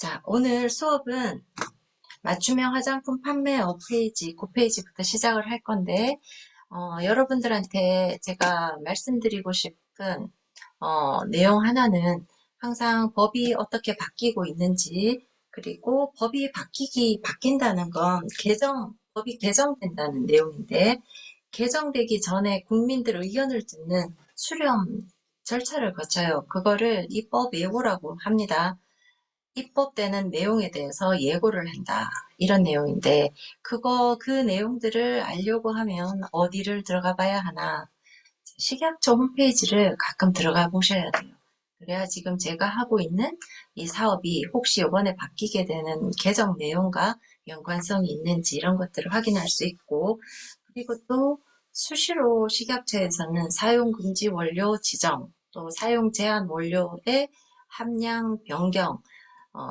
자, 오늘 수업은 맞춤형 화장품 판매 홈페이지, 그 페이지부터 시작을 할 건데, 여러분들한테 제가 말씀드리고 싶은, 내용 하나는 항상 법이 어떻게 바뀌고 있는지, 그리고 법이 바뀐다는 건 법이 개정된다는 내용인데, 개정되기 전에 국민들 의견을 듣는 수렴 절차를 거쳐요. 그거를 입법 예고라고 합니다. 입법되는 내용에 대해서 예고를 한다. 이런 내용인데, 그 내용들을 알려고 하면 어디를 들어가 봐야 하나? 식약처 홈페이지를 가끔 들어가 보셔야 돼요. 그래야 지금 제가 하고 있는 이 사업이 혹시 이번에 바뀌게 되는 개정 내용과 연관성이 있는지 이런 것들을 확인할 수 있고, 그리고 또 수시로 식약처에서는 사용 금지 원료 지정, 또 사용 제한 원료의 함량 변경,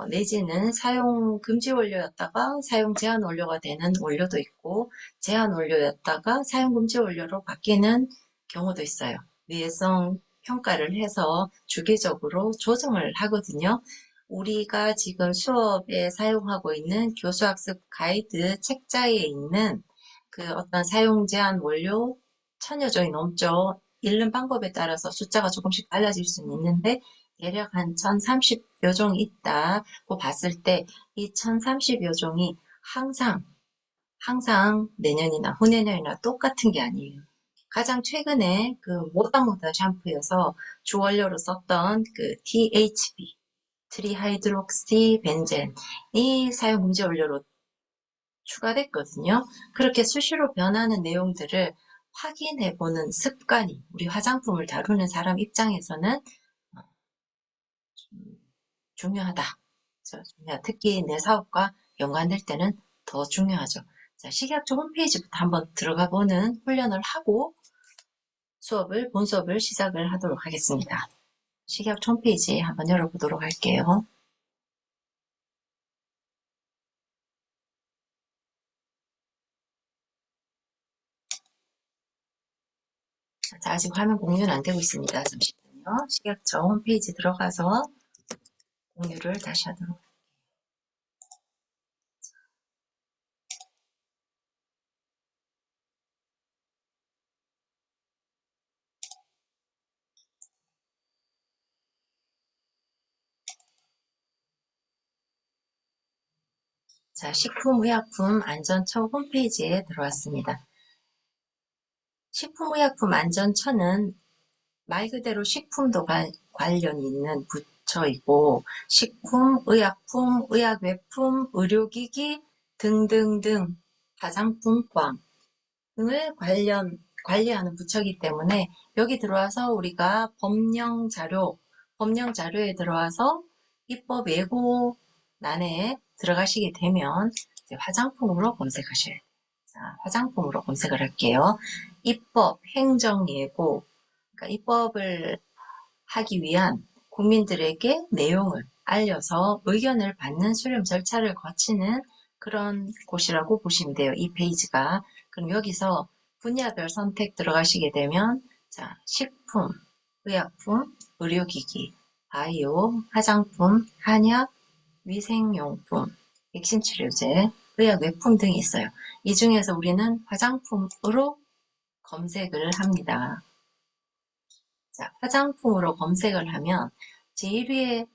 내지는 사용 금지 원료였다가 사용 제한 원료가 되는 원료도 있고, 제한 원료였다가 사용 금지 원료로 바뀌는 경우도 있어요. 위해성 평가를 해서 주기적으로 조정을 하거든요. 우리가 지금 수업에 사용하고 있는 교수학습 가이드 책자에 있는 그 어떤 사용 제한 원료 1000여 종이 넘죠. 읽는 방법에 따라서 숫자가 조금씩 달라질 수는 있는데 대략 한 1030여 종 있다고 봤을 때 이 1030여 종이 항상 내년이나 후내년이나 똑같은 게 아니에요. 가장 최근에 그 모다모다 샴푸여서 주원료로 썼던 그 THB, 트리하이드록시 벤젠이 사용 금지 원료로 추가됐거든요. 그렇게 수시로 변하는 내용들을 확인해보는 습관이 우리 화장품을 다루는 사람 입장에서는 중요하다. 특히 내 사업과 연관될 때는 더 중요하죠. 자, 식약처 홈페이지부터 한번 들어가 보는 훈련을 하고 본 수업을 시작을 하도록 하겠습니다. 식약처 홈페이지 한번 열어보도록 할게요. 자, 아직 화면 공유는 안 되고 있습니다. 잠시만요. 식약처 홈페이지 들어가서 공유를 다시 하도록. 자, 식품의약품안전처 홈페이지에 들어왔습니다. 식품의약품안전처는 말 그대로 식품도 관련이 있는 부처이고 식품, 의약품, 의약외품, 의료기기 등등등 화장품과 등을 관리하는 부처이기 때문에 여기 들어와서 우리가 법령 자료에 들어와서 입법 예고란에 들어가시게 되면 화장품으로 검색하셔야 돼요. 자, 화장품으로 검색을 할게요. 입법, 행정예고, 그러니까 입법을 하기 위한 국민들에게 내용을 알려서 의견을 받는 수렴 절차를 거치는 그런 곳이라고 보시면 돼요. 이 페이지가. 그럼 여기서 분야별 선택 들어가시게 되면 자, 식품, 의약품, 의료기기, 바이오, 화장품, 한약, 위생용품, 백신치료제, 의약외품 등이 있어요. 이 중에서 우리는 화장품으로 검색을 합니다. 자, 화장품으로 검색을 하면 제일 위에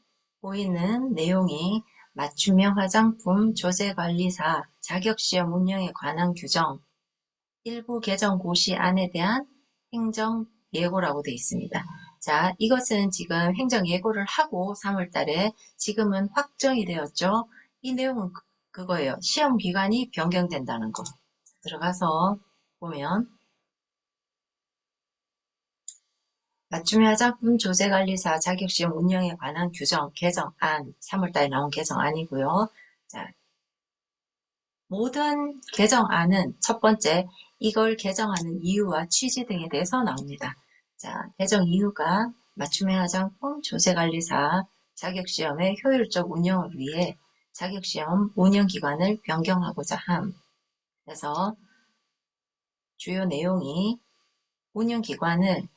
보이는 내용이 맞춤형 화장품 조제관리사 자격시험 운영에 관한 규정 일부 개정 고시안에 대한 행정 예고라고 되어 있습니다. 자, 이것은 지금 행정 예고를 하고 3월 달에 지금은 확정이 되었죠. 이 내용은 그거예요. 시험 기간이 변경된다는 거. 들어가서 보면 맞춤형 화장품 조제관리사 자격시험 운영에 관한 규정 개정안 3월달에 나온 개정안이고요. 자, 모든 개정안은 첫 번째 이걸 개정하는 이유와 취지 등에 대해서 나옵니다. 자, 개정 이유가 맞춤형 화장품 조제관리사 자격시험의 효율적 운영을 위해 자격시험 운영기관을 변경하고자 함. 그래서 주요 내용이 운영기관을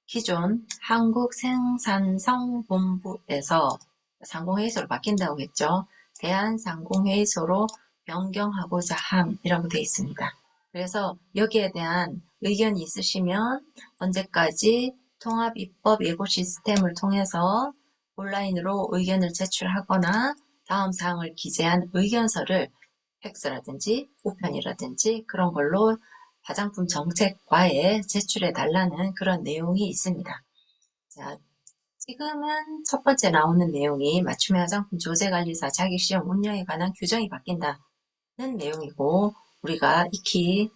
기존 한국생산성본부에서 상공회의소로 바뀐다고 했죠. 대한상공회의소로 변경하고자 함이라고 되어 있습니다. 그래서 여기에 대한 의견이 있으시면 언제까지 통합입법 예고 시스템을 통해서 온라인으로 의견을 제출하거나 다음 사항을 기재한 의견서를 팩스라든지 우편이라든지 그런 걸로 화장품 정책과에 제출해 달라는 그런 내용이 있습니다. 자, 지금은 첫 번째 나오는 내용이 맞춤형 화장품 조제관리사 자격시험 운영에 관한 규정이 바뀐다는 내용이고, 우리가 익히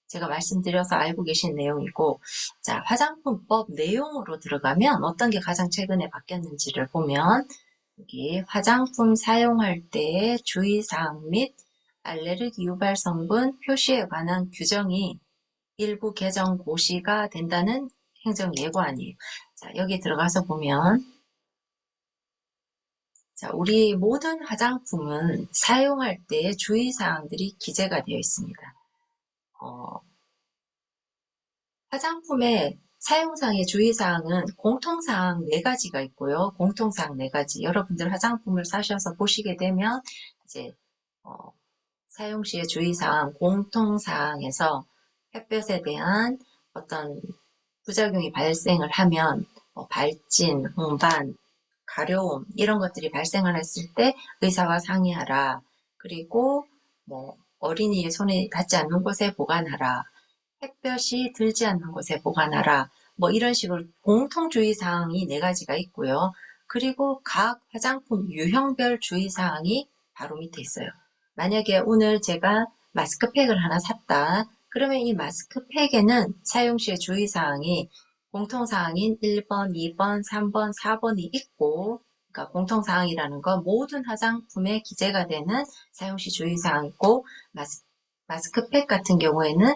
제가 말씀드려서 알고 계신 내용이고, 자, 화장품법 내용으로 들어가면 어떤 게 가장 최근에 바뀌었는지를 보면, 여기 화장품 사용할 때의 주의사항 및 알레르기 유발 성분 표시에 관한 규정이 일부 개정 고시가 된다는 행정예고안이에요. 자, 여기 들어가서 보면, 자, 우리 모든 화장품은 사용할 때 주의사항들이 기재가 되어 있습니다. 화장품의 사용상의 주의사항은 공통사항 4가지가 있고요. 공통사항 4가지. 여러분들 화장품을 사셔서 보시게 되면, 이제, 사용 시의 주의사항, 공통사항에서 햇볕에 대한 어떤 부작용이 발생을 하면, 발진, 홍반, 가려움 이런 것들이 발생을 했을 때 의사와 상의하라. 그리고 뭐 어린이의 손에 닿지 않는 곳에 보관하라. 햇볕이 들지 않는 곳에 보관하라. 뭐 이런 식으로 공통주의사항이 4가지가 있고요. 그리고 각 화장품 유형별 주의사항이 바로 밑에 있어요. 만약에 오늘 제가 마스크팩을 하나 샀다. 그러면 이 마스크팩에는 사용 시의 주의사항이 공통사항인 1번, 2번, 3번, 4번이 있고, 그러니까 공통사항이라는 건 모든 화장품에 기재가 되는 사용 시 주의사항이 있고, 마스크팩 같은 경우에는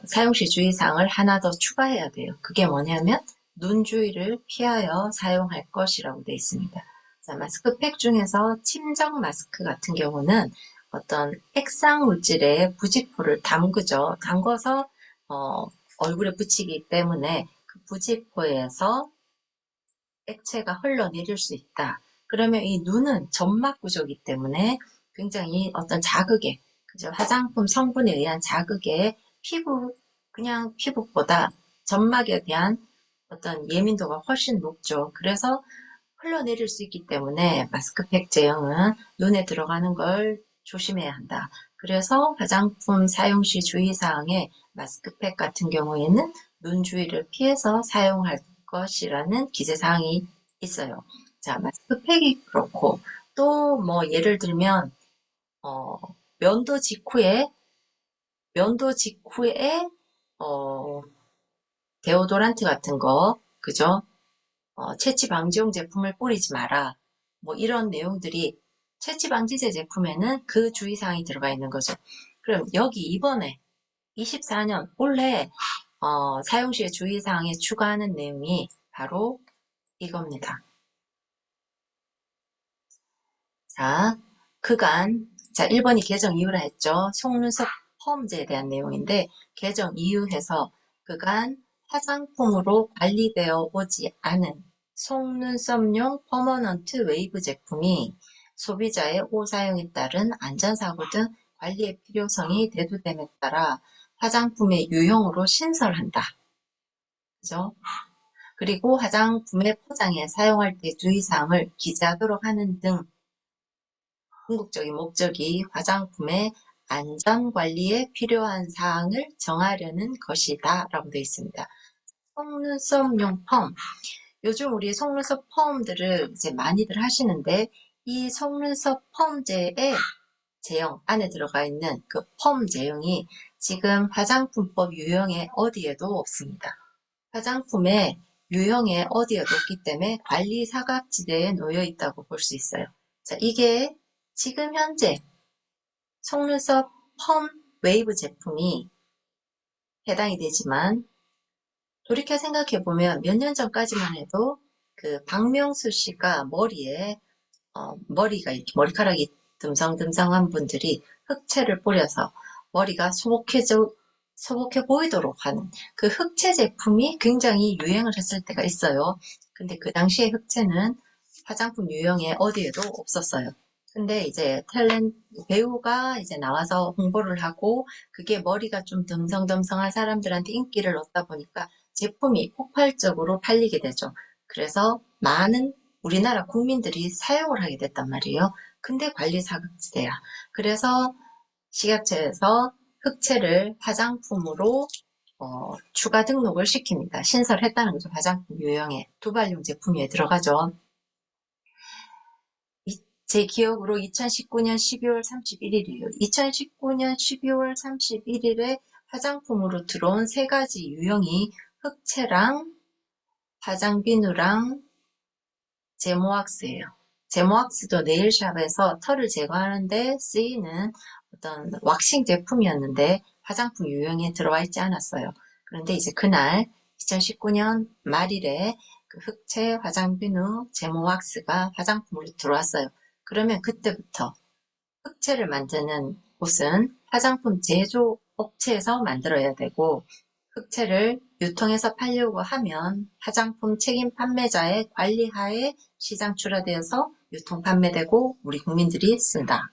사용 시 주의사항을 하나 더 추가해야 돼요. 그게 뭐냐면 눈 주위를 피하여 사용할 것이라고 되어 있습니다. 자, 마스크팩 중에서 침정 마스크 같은 경우는 어떤 액상 물질에 부직포를 담그죠. 담궈서 얼굴에 붙이기 때문에 그 부직포에서 액체가 흘러내릴 수 있다. 그러면 이 눈은 점막 구조이기 때문에 굉장히 어떤 자극에, 그죠? 화장품 성분에 의한 자극에 그냥 피부보다 점막에 대한 어떤 예민도가 훨씬 높죠. 그래서 흘러내릴 수 있기 때문에 마스크팩 제형은 눈에 들어가는 걸 조심해야 한다. 그래서 화장품 사용 시 주의사항에 마스크팩 같은 경우에는 눈 주위를 피해서 사용할 것이라는 기재사항이 있어요. 자, 마스크팩이 그렇고 또 뭐 예를 들면 어, 면도 직후에 면도 직후에 어, 데오도란트 같은 거, 그죠? 채취 방지용 제품을 뿌리지 마라. 뭐 이런 내용들이 채취 방지제 제품에는 그 주의사항이 들어가 있는 거죠. 그럼 여기 이번에 24년 올해 사용 시의 주의사항에 추가하는 내용이 바로 이겁니다. 자, 자, 1번이 개정 이유라 했죠. 속눈썹 펌제에 대한 내용인데, 개정 이유에서 그간 화장품으로 관리되어 오지 않은 속눈썹용 퍼머넌트 웨이브 제품이 소비자의 오사용에 따른 안전사고 등 관리의 필요성이 대두됨에 따라 화장품의 유형으로 신설한다. 그죠? 그리고 화장품의 포장에 사용할 때 주의사항을 기재하도록 하는 등 궁극적인 목적이 화장품의 안전관리에 필요한 사항을 정하려는 것이다 라고 되어 있습니다. 속눈썹용 펌. 요즘 우리 속눈썹 펌들을 이제 많이들 하시는데 이 속눈썹 펌제의 제형 안에 들어가 있는 그 펌 제형이 지금 화장품법 유형에 어디에도 없습니다. 화장품의 유형에 어디에도 없기 때문에 관리 사각지대에 놓여 있다고 볼 수 있어요. 자, 이게 지금 현재 속눈썹 펌 웨이브 제품이 해당이 되지만 돌이켜 생각해보면 몇 년 전까지만 해도 그 박명수 씨가 머리에 머리가 이렇게 머리카락이 듬성듬성한 분들이 흑채를 뿌려서 머리가 소복해 보이도록 하는 그 흑채 제품이 굉장히 유행을 했을 때가 있어요. 근데 그 당시에 흑채는 화장품 유형에 어디에도 없었어요. 근데 이제 배우가 이제 나와서 홍보를 하고 그게 머리가 좀 듬성듬성한 사람들한테 인기를 얻다 보니까 제품이 폭발적으로 팔리게 되죠. 그래서 많은 우리나라 국민들이 사용을 하게 됐단 말이에요. 근데 관리 사각지대야. 그래서 식약처에서 흑채를 화장품으로 추가 등록을 시킵니다. 신설했다는 거죠. 화장품 유형에 두발용 제품에 들어가죠. 제 기억으로 2019년 12월 31일이에요. 2019년 12월 31일에 화장품으로 들어온 세 가지 유형이 흑채랑 화장비누랑 제모왁스예요. 제모왁스도 네일샵에서 털을 제거하는데 쓰이는 어떤 왁싱 제품이었는데 화장품 유형에 들어와 있지 않았어요. 그런데 이제 그날 2019년 말일에 그 흑채, 화장비누, 제모왁스가 화장품으로 들어왔어요. 그러면 그때부터 흑채를 만드는 곳은 화장품 제조 업체에서 만들어야 되고 흑채를 유통해서 팔려고 하면 화장품 책임 판매자의 관리하에 시장 출하되어서 유통 판매되고 우리 국민들이 쓴다.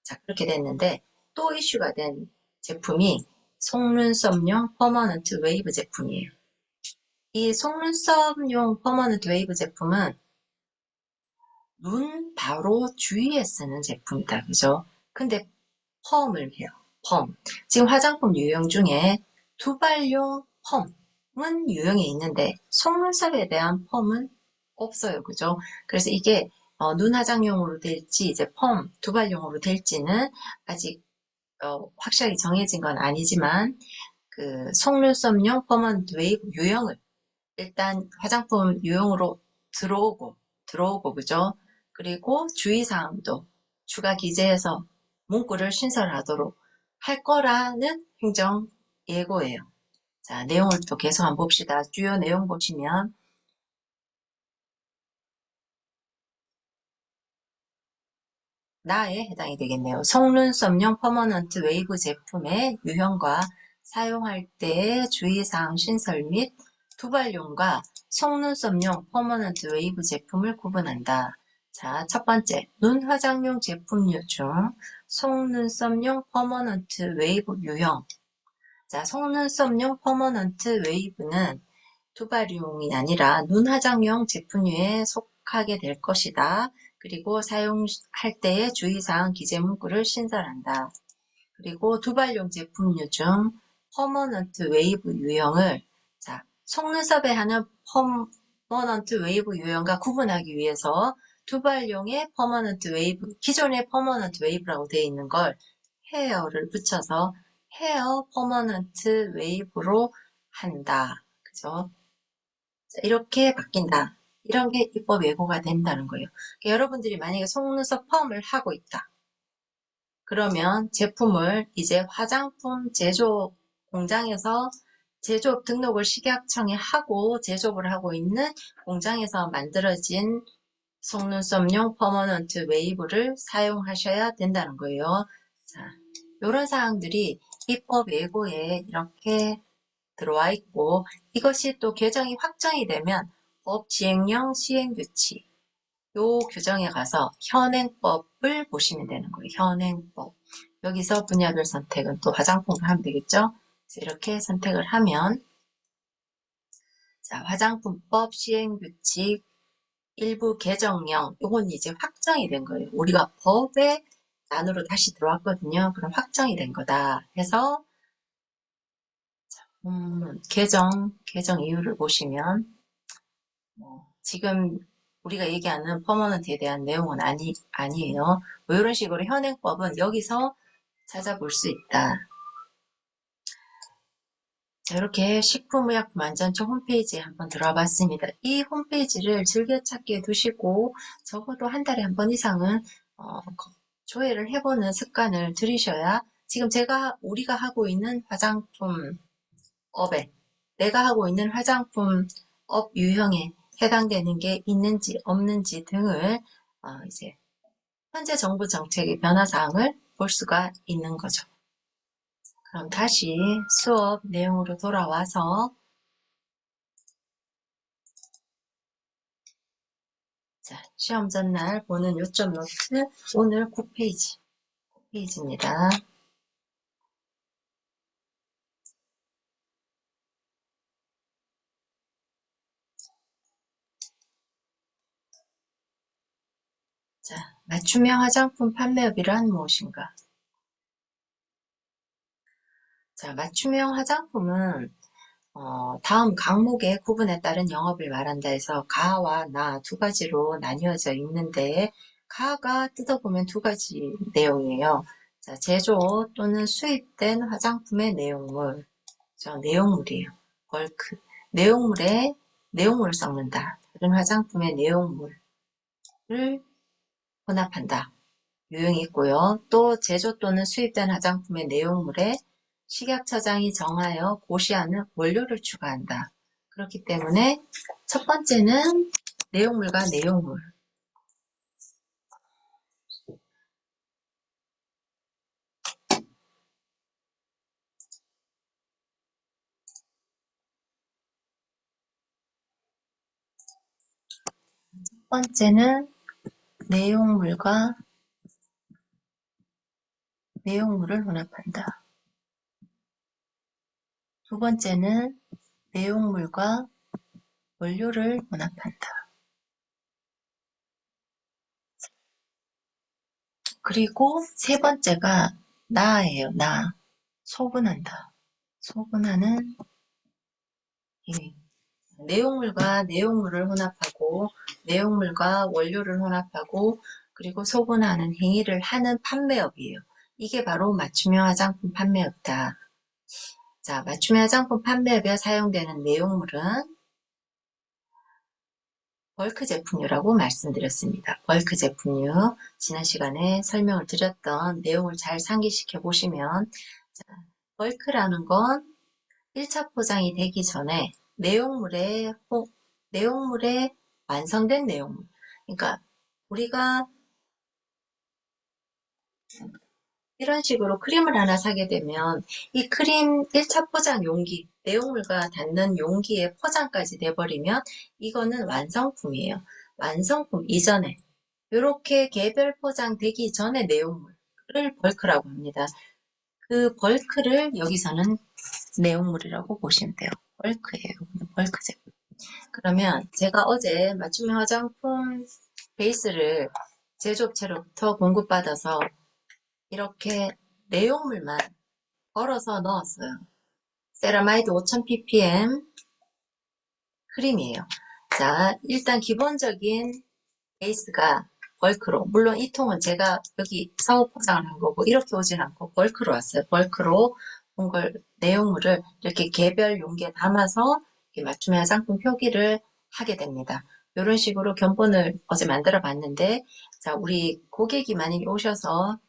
자, 그렇게 됐는데 또 이슈가 된 제품이 속눈썹용 퍼머넌트 웨이브 제품이에요. 이 속눈썹용 퍼머넌트 웨이브 제품은 눈 바로 주위에 쓰는 제품이다. 그죠? 근데 펌을 해요. 펌. 지금 화장품 유형 중에 두발용 펌은 유형이 있는데 속눈썹에 대한 펌은 없어요. 그죠? 그래서 이게 눈 화장용으로 될지 이제 펌 두발용으로 될지는 아직 확실하게 정해진 건 아니지만 그 속눈썹용 퍼먼트 웨이브 유형을 일단 화장품 유형으로 들어오고 그죠? 그리고 주의사항도 추가 기재해서 문구를 신설하도록 할 거라는 행정 예고예요. 자, 내용을 또 계속 한번 봅시다. 주요 내용 보시면 나에 해당이 되겠네요. 속눈썹용 퍼머넌트 웨이브 제품의 유형과 사용할 때의 주의사항 신설 및 두발용과 속눈썹용 퍼머넌트 웨이브 제품을 구분한다. 자, 첫 번째, 눈 화장용 제품류 중 속눈썹용 퍼머넌트 웨이브 유형. 자, 속눈썹용 퍼머넌트 웨이브는 두발용이 아니라 눈 화장용 제품류에 속하게 될 것이다. 그리고 사용할 때의 주의사항 기재 문구를 신설한다. 그리고 두발용 제품류 중 퍼머넌트 웨이브 유형을 자, 속눈썹에 하는 퍼머넌트 웨이브 유형과 구분하기 위해서 두발용의 퍼머넌트 웨이브, 기존의 퍼머넌트 웨이브라고 되어 있는 걸 헤어를 붙여서 헤어 퍼머넌트 웨이브로 한다. 그죠? 이렇게 바뀐다. 이런 게 입법 예고가 된다는 거예요. 그러니까 여러분들이 만약에 속눈썹 펌을 하고 있다. 그러면 제품을 이제 화장품 제조 공장에서 제조업 등록을 식약청에 하고 제조업을 하고 있는 공장에서 만들어진 속눈썹용 퍼머넌트 웨이브를 사용하셔야 된다는 거예요. 자, 이런 사항들이 입법 예고에 이렇게 들어와 있고 이것이 또 개정이 확정이 되면 법 시행령 시행규칙 요 규정에 가서 현행법을 보시면 되는 거예요. 현행법. 여기서 분야별 선택은 또 화장품을 하면 되겠죠. 그래서 이렇게 선택을 하면 자, 화장품법 시행규칙 일부 개정령 요건 이제 확정이 된 거예요. 우리가 법의 안으로 다시 들어왔거든요. 그럼 확정이 된 거다 해서 개정 이유를 보시면 지금 우리가 얘기하는 퍼머넌트에 대한 내용은 아니에요. 뭐 이런 식으로 현행법은 여기서 찾아볼 수 있다. 자, 이렇게 식품의약품안전처 홈페이지에 한번 들어와 봤습니다. 이 홈페이지를 즐겨찾기에 두시고 적어도 한 달에 한 번 이상은 조회를 해보는 습관을 들이셔야 지금 우리가 하고 있는 화장품 업에 내가 하고 있는 화장품 업 유형에 해당되는 게 있는지 없는지 등을 이제 현재 정부 정책의 변화 사항을 볼 수가 있는 거죠. 그럼 다시 수업 내용으로 돌아와서 자, 시험 전날 보는 요점 노트 오늘 9페이지입니다. 자, 맞춤형 화장품 판매업이란 무엇인가? 자, 맞춤형 화장품은 다음 강목의 구분에 따른 영업을 말한다 해서 가와 나 두 가지로 나뉘어져 있는데 가가 뜯어보면 두 가지 내용이에요. 자, 제조 또는 수입된 화장품의 내용물. 내용물이에요. 벌크. 내용물을 섞는다. 다른 화장품의 내용물을 혼합한다. 유형이 있고요. 또 제조 또는 수입된 화장품의 내용물에 식약처장이 정하여 고시하는 원료를 추가한다. 그렇기 때문에 첫 번째는 내용물과 내용물. 첫 번째는 내용물과 내용물을 혼합한다. 두 번째는 내용물과 원료를 혼합한다. 그리고 세 번째가 나예요. 나. 소분한다. 소분하는 힘. 내용물과 내용물을 혼합하고 내용물과 원료를 혼합하고 그리고 소분하는 행위를 하는 판매업이에요. 이게 바로 맞춤형 화장품 판매업이다. 자, 맞춤형 화장품 판매업에 사용되는 내용물은 벌크 제품류라고 말씀드렸습니다. 벌크 제품류 지난 시간에 설명을 드렸던 내용을 잘 상기시켜 보시면 자, 벌크라는 건 1차 포장이 되기 전에 내용물에 완성된 내용물. 그러니까 우리가 이런 식으로 크림을 하나 사게 되면 이 크림 1차 포장 용기, 내용물과 닿는 용기의 포장까지 돼버리면 이거는 완성품이에요. 완성품 이전에 이렇게 개별 포장되기 전에 내용물을 벌크라고 합니다. 그 벌크를 여기서는 내용물이라고 보시면 돼요. 벌크예요. 벌크 제품. 그러면 제가 어제 맞춤형 화장품 베이스를 제조업체로부터 공급받아서 이렇게 내용물만 걸어서 넣었어요. 세라마이드 5000ppm 크림이에요. 자, 일단 기본적인 베이스가 벌크로, 물론 이 통은 제가 여기 사후 포장을 한 거고 이렇게 오진 않고 벌크로 왔어요. 벌크로 온 걸 내용물을 이렇게 개별 용기에 담아서 맞춤형 화장품 표기를 하게 됩니다. 이런 식으로 견본을 어제 만들어 봤는데 자, 우리 고객이 많이 오셔서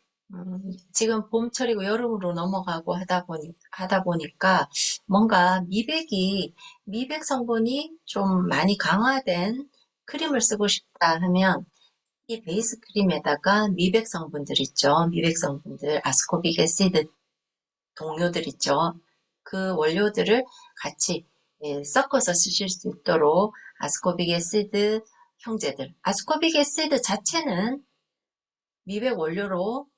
지금 봄철이고 여름으로 넘어가고 하다 보니까 뭔가 미백 성분이 좀 많이 강화된 크림을 쓰고 싶다 하면 이 베이스 크림에다가 미백 성분들 있죠. 미백 성분들, 아스코빅 애시드 동료들 있죠. 그 원료들을 같이 섞어서 쓰실 수 있도록 아스코빅 애시드 형제들. 아스코빅 애시드 자체는 미백 원료로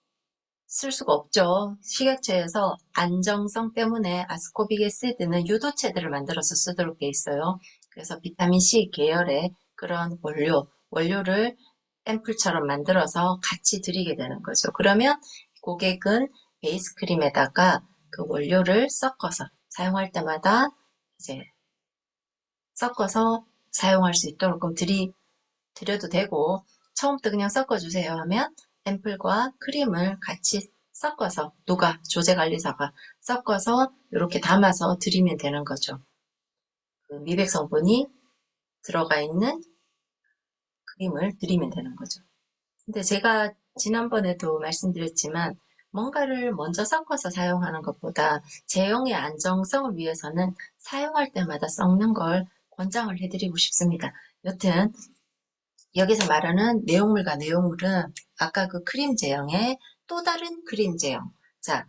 쓸 수가 없죠. 식약처에서 안정성 때문에 아스코빅 애시드는 유도체들을 만들어서 쓰도록 돼 있어요. 그래서 비타민C 계열의 그런 원료를 샘플처럼 만들어서 같이 드리게 되는 거죠. 그러면 고객은 베이스 크림에다가 그 원료를 섞어서 사용할 때마다 이제 섞어서 사용할 수 있도록 드려도 되고 처음부터 그냥 섞어주세요 하면 앰플과 크림을 같이 섞어서 조제관리사가 섞어서 이렇게 담아서 드리면 되는 거죠. 그 미백 성분이 들어가 있는 크림을 드리면 되는 거죠. 근데 제가 지난번에도 말씀드렸지만 뭔가를 먼저 섞어서 사용하는 것보다 제형의 안정성을 위해서는 사용할 때마다 섞는 걸 권장을 해드리고 싶습니다. 여튼 여기서 말하는 내용물과 내용물은 아까 그 크림 제형의 또 다른 크림 제형. 자,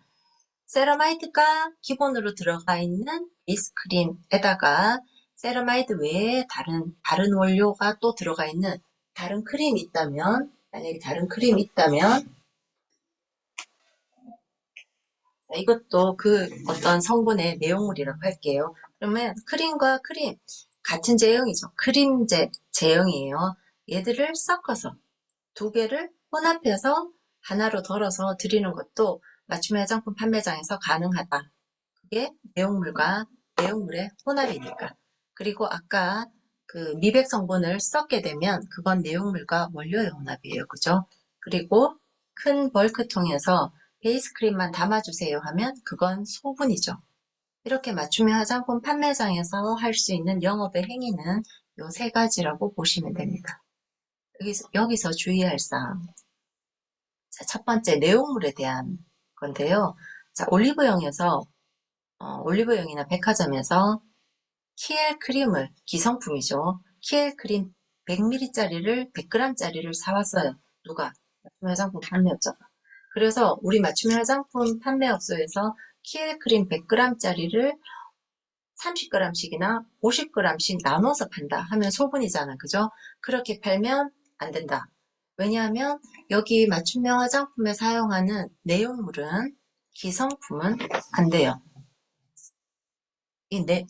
세라마이드가 기본으로 들어가 있는 베이스 크림에다가 세라마이드 외에 다른 원료가 또 들어가 있는 다른 크림이 있다면, 만약에 다른 크림이 있다면, 이것도 그 어떤 성분의 내용물이라고 할게요. 그러면 크림과 크림, 같은 제형이죠. 크림제 제형이에요. 얘들을 섞어서 두 개를 혼합해서 하나로 덜어서 드리는 것도 맞춤 화장품 판매장에서 가능하다. 그게 내용물과 내용물의 혼합이니까. 그리고 아까 그 미백 성분을 섞게 되면 그건 내용물과 원료의 혼합이에요. 그죠? 그리고 큰 벌크통에서 베이스 크림만 담아주세요 하면 그건 소분이죠. 이렇게 맞춤형 화장품 판매장에서 할 수 있는 영업의 행위는 요 세 가지라고 보시면 됩니다. 여기서 주의할 사항. 자, 첫 번째 내용물에 대한 건데요. 자, 올리브영이나 백화점에서 키엘 크림을, 기성품이죠. 키엘 크림 100ml짜리를 100g짜리를 사왔어요. 누가? 맞춤 화장품 판매업자가. 그래서 우리 맞춤 화장품 판매업소에서 키엘 크림 100g짜리를 30g씩이나 50g씩 나눠서 판다 하면 소분이잖아. 그죠? 그렇게 팔면 안 된다. 왜냐하면 여기 맞춤형 화장품에 사용하는 내용물은 기성품은 안 돼요.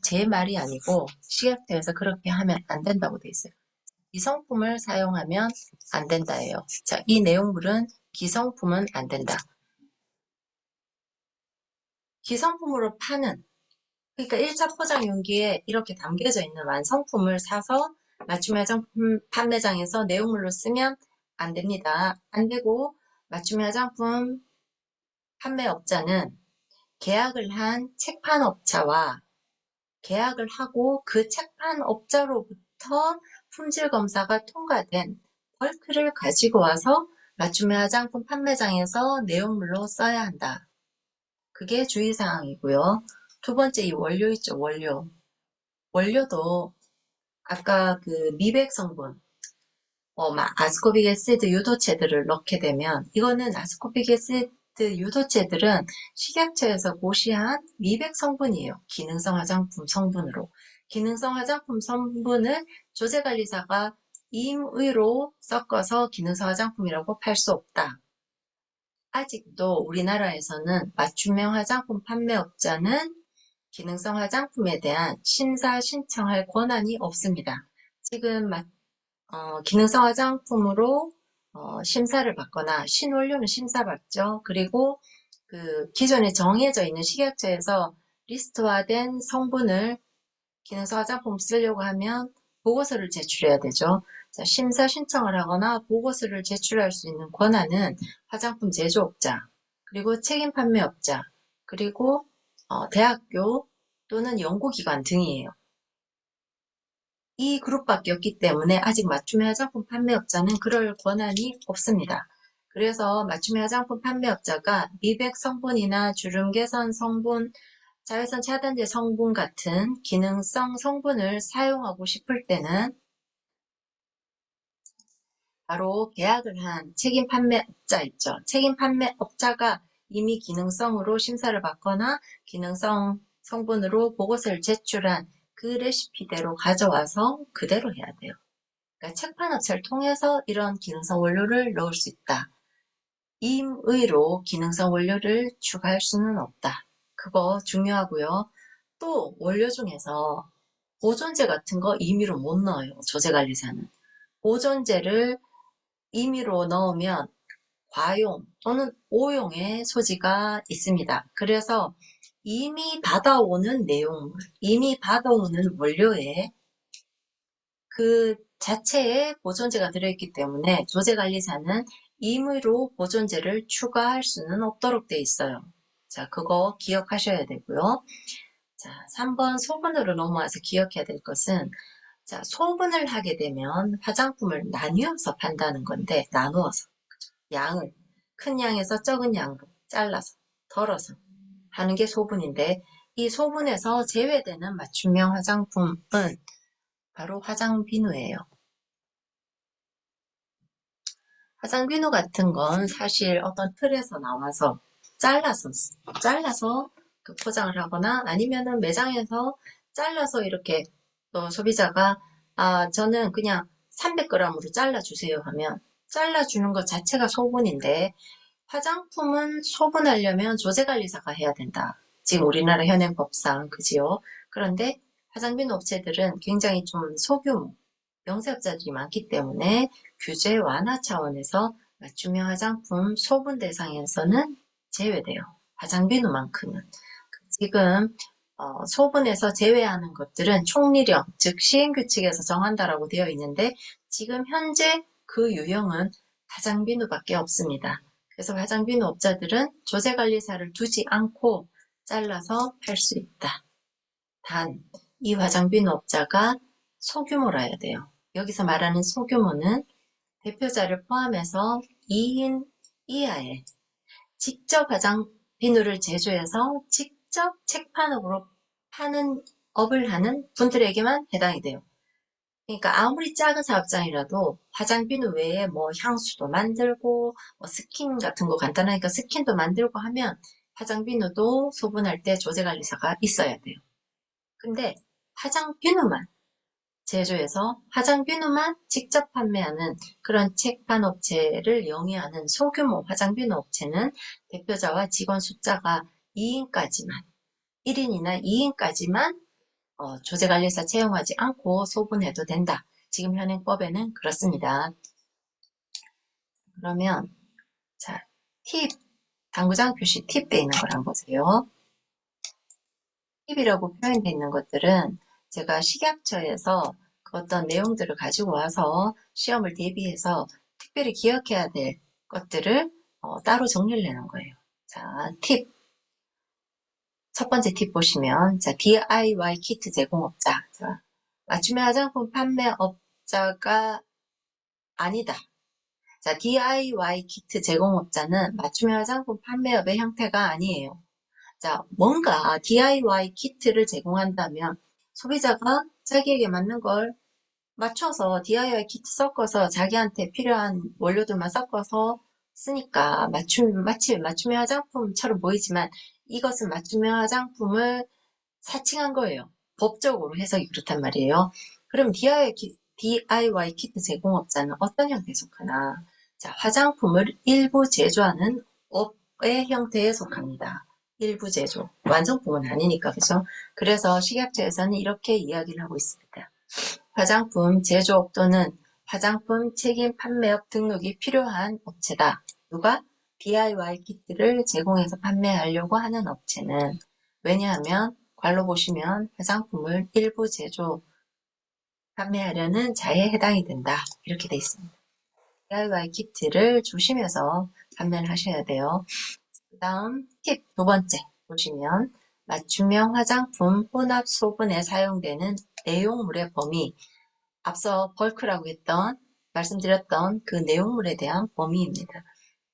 제 말이 아니고 식약처에서 그렇게 하면 안 된다고 돼 있어요. 기성품을 사용하면 안 된다예요. 자, 이 내용물은 기성품은 안 된다. 기성품으로 파는, 그러니까 1차 포장 용기에 이렇게 담겨져 있는 완성품을 사서 맞춤 화장품 판매장에서 내용물로 쓰면 안 됩니다. 안 되고 맞춤 화장품 판매업자는 계약을 한 책판업자와 계약을 하고 그 책판업자로부터 품질 검사가 통과된 벌크를 가지고 와서 맞춤 화장품 판매장에서 내용물로 써야 한다. 그게 주의사항이고요. 두 번째 이 원료 있죠, 원료. 원료도 아까 그 미백 성분, 아스코빅 애시드 유도체들을 넣게 되면 이거는 아스코빅 애시드 유도체들은 식약처에서 고시한 미백 성분이에요. 기능성 화장품 성분으로. 기능성 화장품 성분을 조제관리사가 임의로 섞어서 기능성 화장품이라고 팔 수 없다. 아직도 우리나라에서는 맞춤형 화장품 판매업자는 기능성 화장품에 대한 심사 신청할 권한이 없습니다. 지금 기능성 화장품으로 심사를 받거나 신원료는 심사받죠. 그리고 그 기존에 정해져 있는 식약처에서 리스트화된 성분을 기능성 화장품 쓰려고 하면 보고서를 제출해야 되죠. 자, 심사 신청을 하거나 보고서를 제출할 수 있는 권한은 화장품 제조업자, 그리고 책임 판매업자, 그리고 대학교 또는 연구기관 등이에요. 이 그룹밖에 없기 때문에 아직 맞춤형 화장품 판매업자는 그럴 권한이 없습니다. 그래서 맞춤형 화장품 판매업자가 미백 성분이나 주름 개선 성분, 자외선 차단제 성분 같은 기능성 성분을 사용하고 싶을 때는 바로 계약을 한 책임 판매업자 있죠. 책임 판매업자가 이미 기능성으로 심사를 받거나 기능성 성분으로 보고서를 제출한 그 레시피대로 가져와서 그대로 해야 돼요. 그러니까 책판업체를 통해서 이런 기능성 원료를 넣을 수 있다. 임의로 기능성 원료를 추가할 수는 없다. 그거 중요하고요. 또 원료 중에서 보존제 같은 거 임의로 못 넣어요. 조제관리사는. 보존제를 임의로 넣으면 과용 또는 오용의 소지가 있습니다. 그래서 이미 받아오는 내용물, 이미 받아오는 원료에 그 자체에 보존제가 들어있기 때문에 조제관리사는 임의로 보존제를 추가할 수는 없도록 돼 있어요. 자, 그거 기억하셔야 되고요. 자, 3번 소분으로 넘어와서 기억해야 될 것은 자, 소분을 하게 되면 화장품을 나뉘어서 판다는 건데 나누어서 양을 큰 양에서 적은 양으로 잘라서 덜어서 하는 게 소분인데 이 소분에서 제외되는 맞춤형 화장품은 바로 화장비누예요. 화장비누 같은 건 사실 어떤 틀에서 나와서 잘라서 그 포장을 하거나 아니면은 매장에서 잘라서 이렇게 또 소비자가 저는 그냥 300g으로 잘라주세요 하면 잘라주는 것 자체가 소분인데 화장품은 소분하려면 조제관리사가 해야 된다. 지금 우리나라 현행법상 그지요? 그런데 화장품 업체들은 굉장히 좀 소규모 영세업자들이 많기 때문에 규제 완화 차원에서 맞춤형 화장품 소분 대상에서는 제외돼요. 화장비누만큼은. 지금 소분에서 제외하는 것들은 총리령, 즉 시행규칙에서 정한다라고 되어 있는데 지금 현재 그 유형은 화장비누밖에 없습니다. 그래서 화장비누 업자들은 조제관리사를 두지 않고 잘라서 팔 수 있다. 단, 이 화장비누 업자가 소규모라야 돼요. 여기서 말하는 소규모는 대표자를 포함해서 2인 이하의 직접 화장 비누를 제조해서 직접 책판업으로 파는 업을 하는 분들에게만 해당이 돼요. 그러니까 아무리 작은 사업장이라도 화장 비누 외에 뭐 향수도 만들고 뭐 스킨 같은 거 간단하니까 스킨도 만들고 하면 화장 비누도 소분할 때 조제관리사가 있어야 돼요. 근데 화장 비누만 제조해서 화장 비누만 직접 판매하는 그런 책판 업체를 영위하는 소규모 화장 비누 업체는 대표자와 직원 숫자가 2인까지만, 1인이나 2인까지만 조제관리사 채용하지 않고 소분해도 된다. 지금 현행법에는 그렇습니다. 그러면 자, 팁, 당구장 표시 팁 돼 있는 걸 한번 보세요. 팁이라고 표현되어 있는 것들은 제가 식약처에서 그 어떤 내용들을 가지고 와서 시험을 대비해서 특별히 기억해야 될 것들을 따로 정리를 내는 거예요. 자, 팁. 첫 번째 팁 보시면, 자, DIY 키트 제공업자. 자, 맞춤형 화장품 판매업자가 아니다. 자, DIY 키트 제공업자는 맞춤형 화장품 판매업의 형태가 아니에요. 자, 뭔가 DIY 키트를 제공한다면 소비자가 자기에게 맞는 걸 맞춰서 DIY 키트 섞어서 자기한테 필요한 원료들만 섞어서 쓰니까 마치 맞춤형 화장품처럼 보이지만 이것은 맞춤형 화장품을 사칭한 거예요. 법적으로 해석이 그렇단 말이에요. 그럼 DIY 키트 제공업자는 어떤 형태에 속하나? 자, 화장품을 일부 제조하는 업의 형태에 속합니다. 일부 제조. 완성품은 아니니까, 그죠? 그래서 식약처에서는 이렇게 이야기를 하고 있습니다. 화장품 제조업 또는 화장품 책임 판매업 등록이 필요한 업체다. 누가? DIY 키트를 제공해서 판매하려고 하는 업체는. 왜냐하면 괄로 보시면 화장품을 일부 제조 판매하려는 자에 해당이 된다. 이렇게 돼 있습니다. DIY 키트를 조심해서 판매를 하셔야 돼요. 그 다음 팁 두 번째 보시면 맞춤형 화장품 혼합 소분에 사용되는 내용물의 범위, 앞서 벌크라고 말씀드렸던 그 내용물에 대한 범위입니다.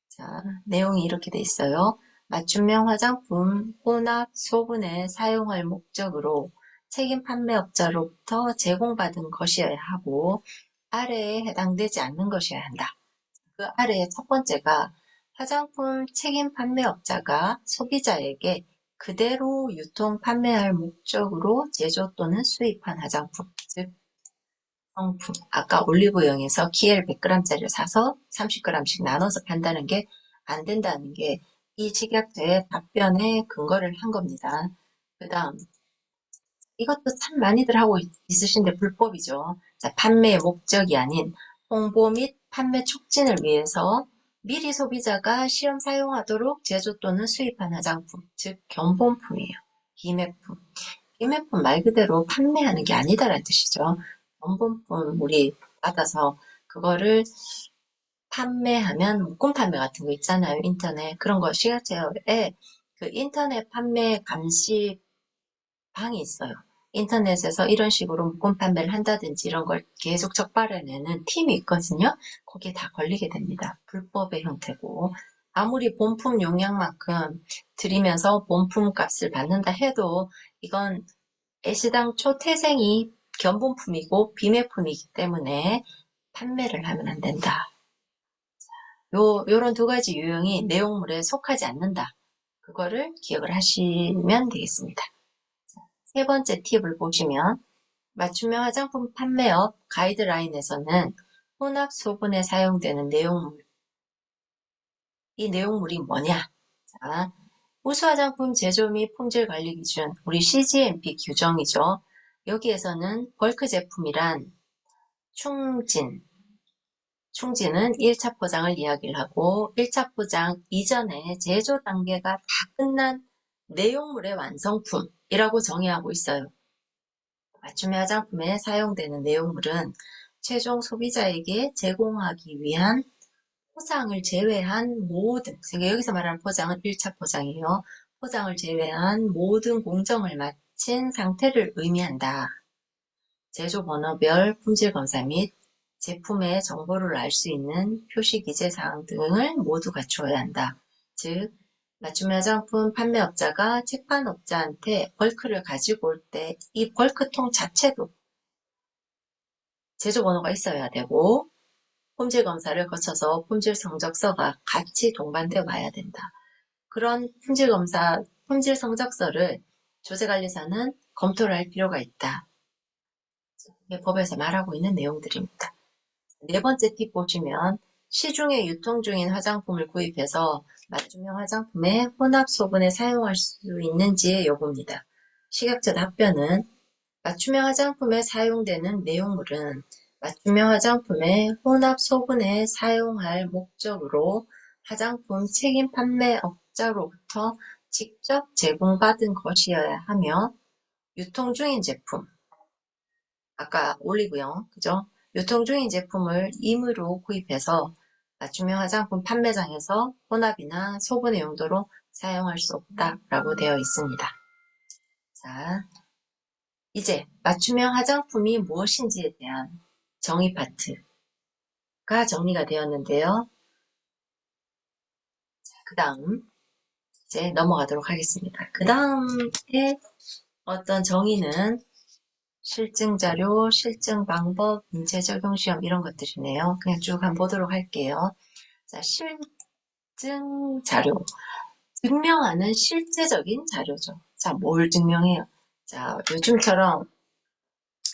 자, 내용이 이렇게 돼 있어요. 맞춤형 화장품 혼합 소분에 사용할 목적으로 책임 판매업자로부터 제공받은 것이어야 하고 아래에 해당되지 않는 것이어야 한다. 그 아래의 첫 번째가 화장품 책임 판매업자가 소비자에게 그대로 유통 판매할 목적으로 제조 또는 수입한 화장품, 즉 성품. 아까 올리브영에서 키엘 100g짜리를 사서 30g씩 나눠서 판다는 게 안 된다는 게 이 식약처의 답변에 근거를 한 겁니다. 그 다음, 이것도 참 많이들 하고 있으신데 불법이죠. 자, 판매의 목적이 아닌 홍보 및 판매 촉진을 위해서 미리 소비자가 시험 사용하도록 제조 또는 수입한 화장품, 즉 견본품이에요. 기매품. 기매품 말 그대로 판매하는 게 아니다라는 뜻이죠. 견본품 우리 받아서 그거를 판매하면 묶음 판매 같은 거 있잖아요. 인터넷 그런 거 식약처에 그 인터넷 판매 감시 방이 있어요. 인터넷에서 이런 식으로 묶음 판매를 한다든지 이런 걸 계속 적발해내는 팀이 있거든요. 거기에 다 걸리게 됩니다. 불법의 형태고 아무리 본품 용량만큼 들이면서 본품 값을 받는다 해도 이건 애시당초 태생이 견본품이고 비매품이기 때문에 판매를 하면 안 된다. 요런 두 가지 유형이 내용물에 속하지 않는다. 그거를 기억을 하시면 되겠습니다. 세 번째 팁을 보시면 맞춤형 화장품 판매업 가이드라인에서는 혼합 소분에 사용되는 내용물, 이 내용물이 뭐냐? 자, 우수 화장품 제조 및 품질 관리 기준, 우리 CGMP 규정이죠. 여기에서는 벌크 제품이란 충진, 충진은 1차 포장을 이야기를 하고 1차 포장 이전에 제조 단계가 다 끝난 내용물의 완성품이라고 정의하고 있어요. 맞춤형 화장품에 사용되는 내용물은 최종 소비자에게 제공하기 위한 포장을 제외한 모든, 그러니까 여기서 말하는 포장은 1차 포장이에요. 포장을 제외한 모든 공정을 마친 상태를 의미한다. 제조 번호별 품질 검사 및 제품의 정보를 알 수 있는 표시 기재 사항 등을 모두 갖추어야 한다. 즉, 맞춤 화장품 판매업자가 책판업자한테 벌크를 가지고 올 때 이 벌크통 자체도 제조 번호가 있어야 되고 품질 검사를 거쳐서 품질 성적서가 같이 동반되어 와야 된다. 그런 품질 검사, 품질 성적서를 조세관리사는 검토를 할 필요가 있다. 이게 법에서 말하고 있는 내용들입니다. 네 번째 팁 보시면 시중에 유통 중인 화장품을 구입해서 맞춤형 화장품에 혼합 소분에 사용할 수 있는지의 여부입니다. 식약처 답변은 맞춤형 화장품에 사용되는 내용물은 맞춤형 화장품의 혼합 소분에 사용할 목적으로 화장품 책임 판매업자로부터 직접 제공받은 것이어야 하며 유통 중인 제품, 아까 올리브영, 그죠? 유통 중인 제품을 임의로 구입해서 맞춤형 화장품 판매장에서 혼합이나 소분의 용도로 사용할 수 없다라고 되어 있습니다. 자, 이제 맞춤형 화장품이 무엇인지에 대한 정의 파트가 정리가 되었는데요. 그 다음 이제 넘어가도록 하겠습니다. 그 다음에 어떤 정의는 실증 자료, 실증 방법, 인체 적용 시험 이런 것들이네요. 그냥 쭉 한번 보도록 할게요. 자, 실증 자료. 증명하는 실제적인 자료죠. 자, 뭘 증명해요? 자, 요즘처럼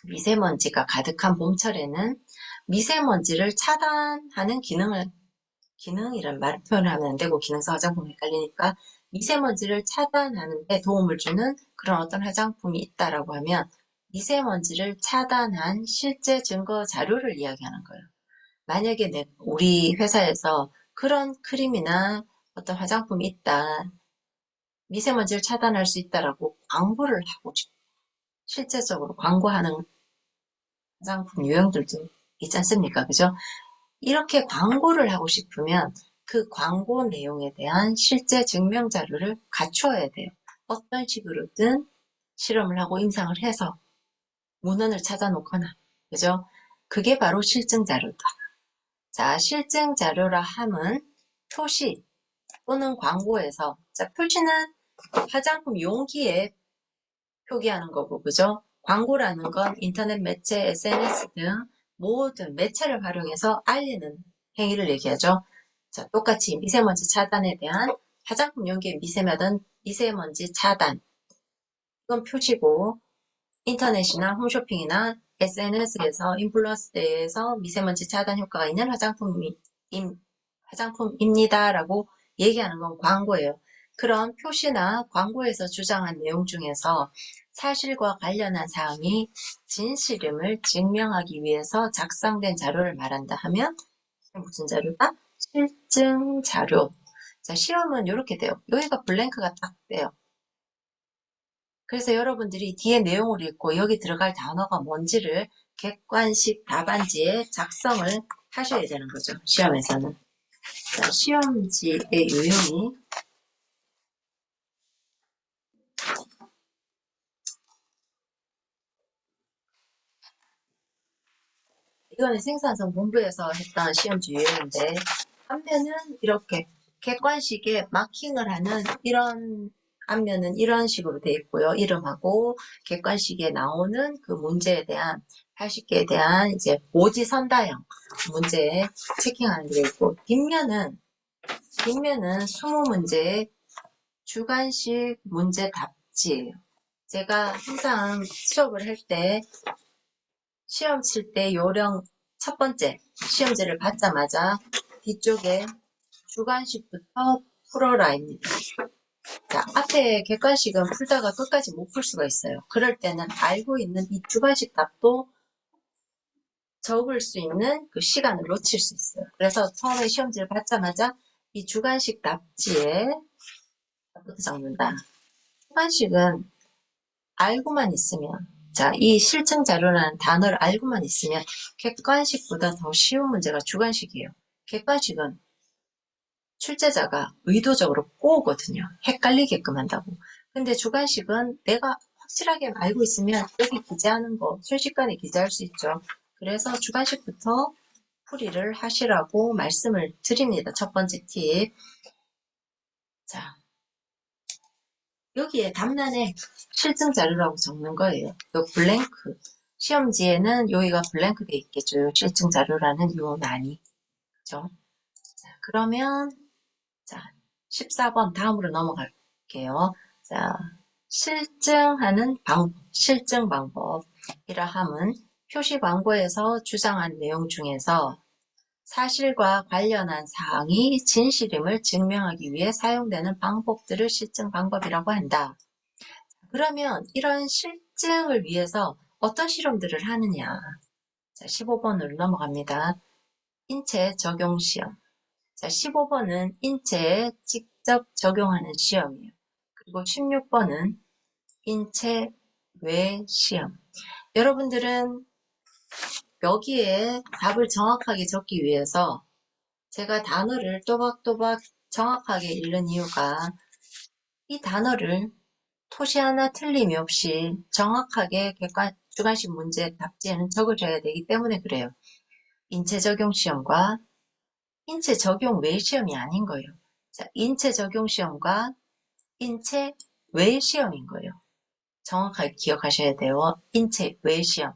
미세먼지가 가득한 봄철에는 미세먼지를 차단하는 기능이란 말 표현을 하면 안 되고 기능성 화장품이 헷갈리니까 미세먼지를 차단하는 데 도움을 주는 그런 어떤 화장품이 있다라고 하면 미세먼지를 차단한 실제 증거 자료를 이야기하는 거예요. 만약에 우리 회사에서 그런 크림이나 어떤 화장품이 있다, 미세먼지를 차단할 수 있다라고 광고를 하고 실제적으로 광고하는 화장품 유형들도 있지 않습니까? 그죠? 이렇게 광고를 하고 싶으면 그 광고 내용에 대한 실제 증명 자료를 갖추어야 돼요. 어떤 식으로든 실험을 하고 임상을 해서 문헌을 찾아놓거나, 그죠? 그게 바로 실증 자료다. 자, 실증 자료라 함은 표시 또는 광고에서, 자, 표시는 화장품 용기에 표기하는 거고, 그죠? 광고라는 건 인터넷 매체, SNS 등 모든 매체를 활용해서 알리는 행위를 얘기하죠. 자, 똑같이 미세먼지 차단에 대한 화장품 용기의 미세먼지 차단. 이건 표시고, 인터넷이나 홈쇼핑이나 SNS에서 인플루언서에서 미세먼지 차단 효과가 있는 화장품입니다라고 얘기하는 건 광고예요. 그런 표시나 광고에서 주장한 내용 중에서 사실과 관련한 사항이 진실임을 증명하기 위해서 작성된 자료를 말한다 하면 무슨 자료다? 실증 자료. 자, 시험은 이렇게 돼요. 여기가 블랭크가 딱 돼요. 그래서 여러분들이 뒤에 내용을 읽고 여기 들어갈 단어가 뭔지를 객관식 답안지에 작성을 하셔야 되는 거죠. 시험에서는. 자, 시험지의 유형이 이거는 생산성 본부에서 했던 시험지 유형인데 앞면은 이렇게 객관식에 마킹을 하는 이런 앞면은 이런 식으로 되어 있고요. 이름하고 객관식에 나오는 그 문제에 대한 80개에 대한 이제 오지선다형 문제 체킹하는 게 있고 뒷면은 20문제의 주관식 문제 답지예요. 제가 항상 수업을 할 때 시험 칠 때 요령 첫 번째, 시험지를 받자마자 뒤쪽에 주관식부터 풀어라입니다. 자, 앞에 객관식은 풀다가 끝까지 못 풀 수가 있어요. 그럴 때는 알고 있는 이 주관식 답도 적을 수 있는 그 시간을 놓칠 수 있어요. 그래서 처음에 시험지를 받자마자 이 주관식 답지에 답부터 적는다. 주관식은 알고만 있으면, 자, 이 실증 자료라는 단어를 알고만 있으면 객관식보다 더 쉬운 문제가 주관식이에요. 객관식은 출제자가 의도적으로 꼬우거든요. 헷갈리게끔 한다고. 근데 주관식은 내가 확실하게 알고 있으면 여기 기재하는 거 순식간에 기재할 수 있죠. 그래서 주관식부터 풀이를 하시라고 말씀을 드립니다. 첫 번째 팁. 자, 여기에 답란에 실증 자료라고 적는 거예요. 요 블랭크. 시험지에는 여기가 블랭크 돼 있겠죠. 요 실증 자료라는 요 난이. 그죠? 자, 그러면 자, 14번 다음으로 넘어갈게요. 자, 실증하는 실증 방법이라 함은 표시 광고에서 주장한 내용 중에서 사실과 관련한 사항이 진실임을 증명하기 위해 사용되는 방법들을 실증 방법이라고 한다. 그러면 이런 실증을 위해서 어떤 실험들을 하느냐. 자, 15번으로 넘어갑니다. 인체 적용 시험. 자, 15번은 인체에 직접 적용하는 시험이에요. 그리고 16번은 인체 외 시험. 여러분들은 여기에 답을 정확하게 적기 위해서 제가 단어를 또박또박 정확하게 읽는 이유가 이 단어를 토시 하나 틀림이 없이 정확하게 주관식 문제 답지에는 적으셔야 되기 때문에 그래요. 인체 적용 시험과 인체 적용 외 시험이 아닌 거예요. 자, 인체 적용 시험과 인체 외 시험인 거예요. 정확하게 기억하셔야 돼요. 인체 외 시험,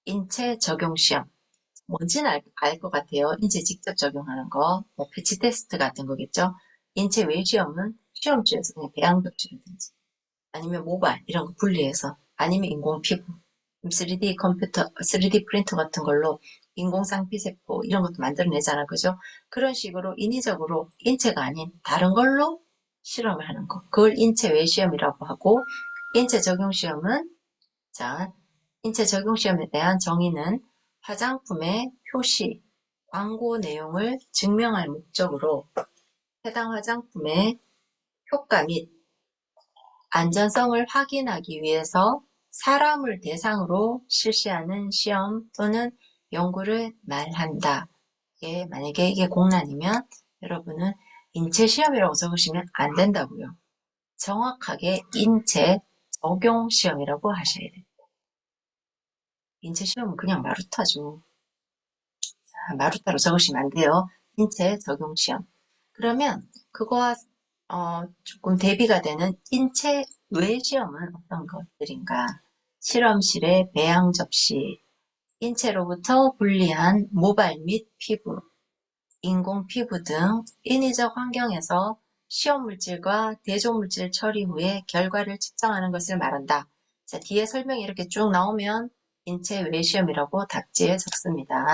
인체 적용 시험. 뭔지는 알 것 같아요. 인체 직접 적용하는 거, 뭐 패치 테스트 같은 거겠죠. 인체 외 시험은 시험지에서 그냥 배양벽지라든지 아니면 모발 이런 거 분리해서 아니면 인공 피부, 3D 컴퓨터, 3D 프린터 같은 걸로 인공 상피세포 이런 것도 만들어내잖아. 그죠? 그런 식으로 인위적으로 인체가 아닌 다른 걸로 실험을 하는 거. 그걸 인체 외 시험이라고 하고 인체 적용 시험은 자, 인체 적용 시험에 대한 정의는 화장품의 표시, 광고 내용을 증명할 목적으로 해당 화장품의 효과 및 안전성을 확인하기 위해서 사람을 대상으로 실시하는 시험 또는 연구를 말한다. 만약에 이게 공란이면 여러분은 인체 시험이라고 적으시면 안 된다고요. 정확하게 인체 적용 시험이라고 하셔야 돼요. 인체 시험은 그냥 마루타죠. 마루타로 적으시면 안 돼요. 인체 적용 시험. 그러면 그거와 조금 대비가 되는 인체 외 시험은 어떤 것들인가? 실험실의 배양 접시, 인체로부터 분리한 모발 및 피부, 인공 피부 등 인위적 환경에서 시험 물질과 대조 물질 처리 후에 결과를 측정하는 것을 말한다. 자, 뒤에 설명이 이렇게 쭉 나오면 인체 외 시험이라고 답지에 적습니다.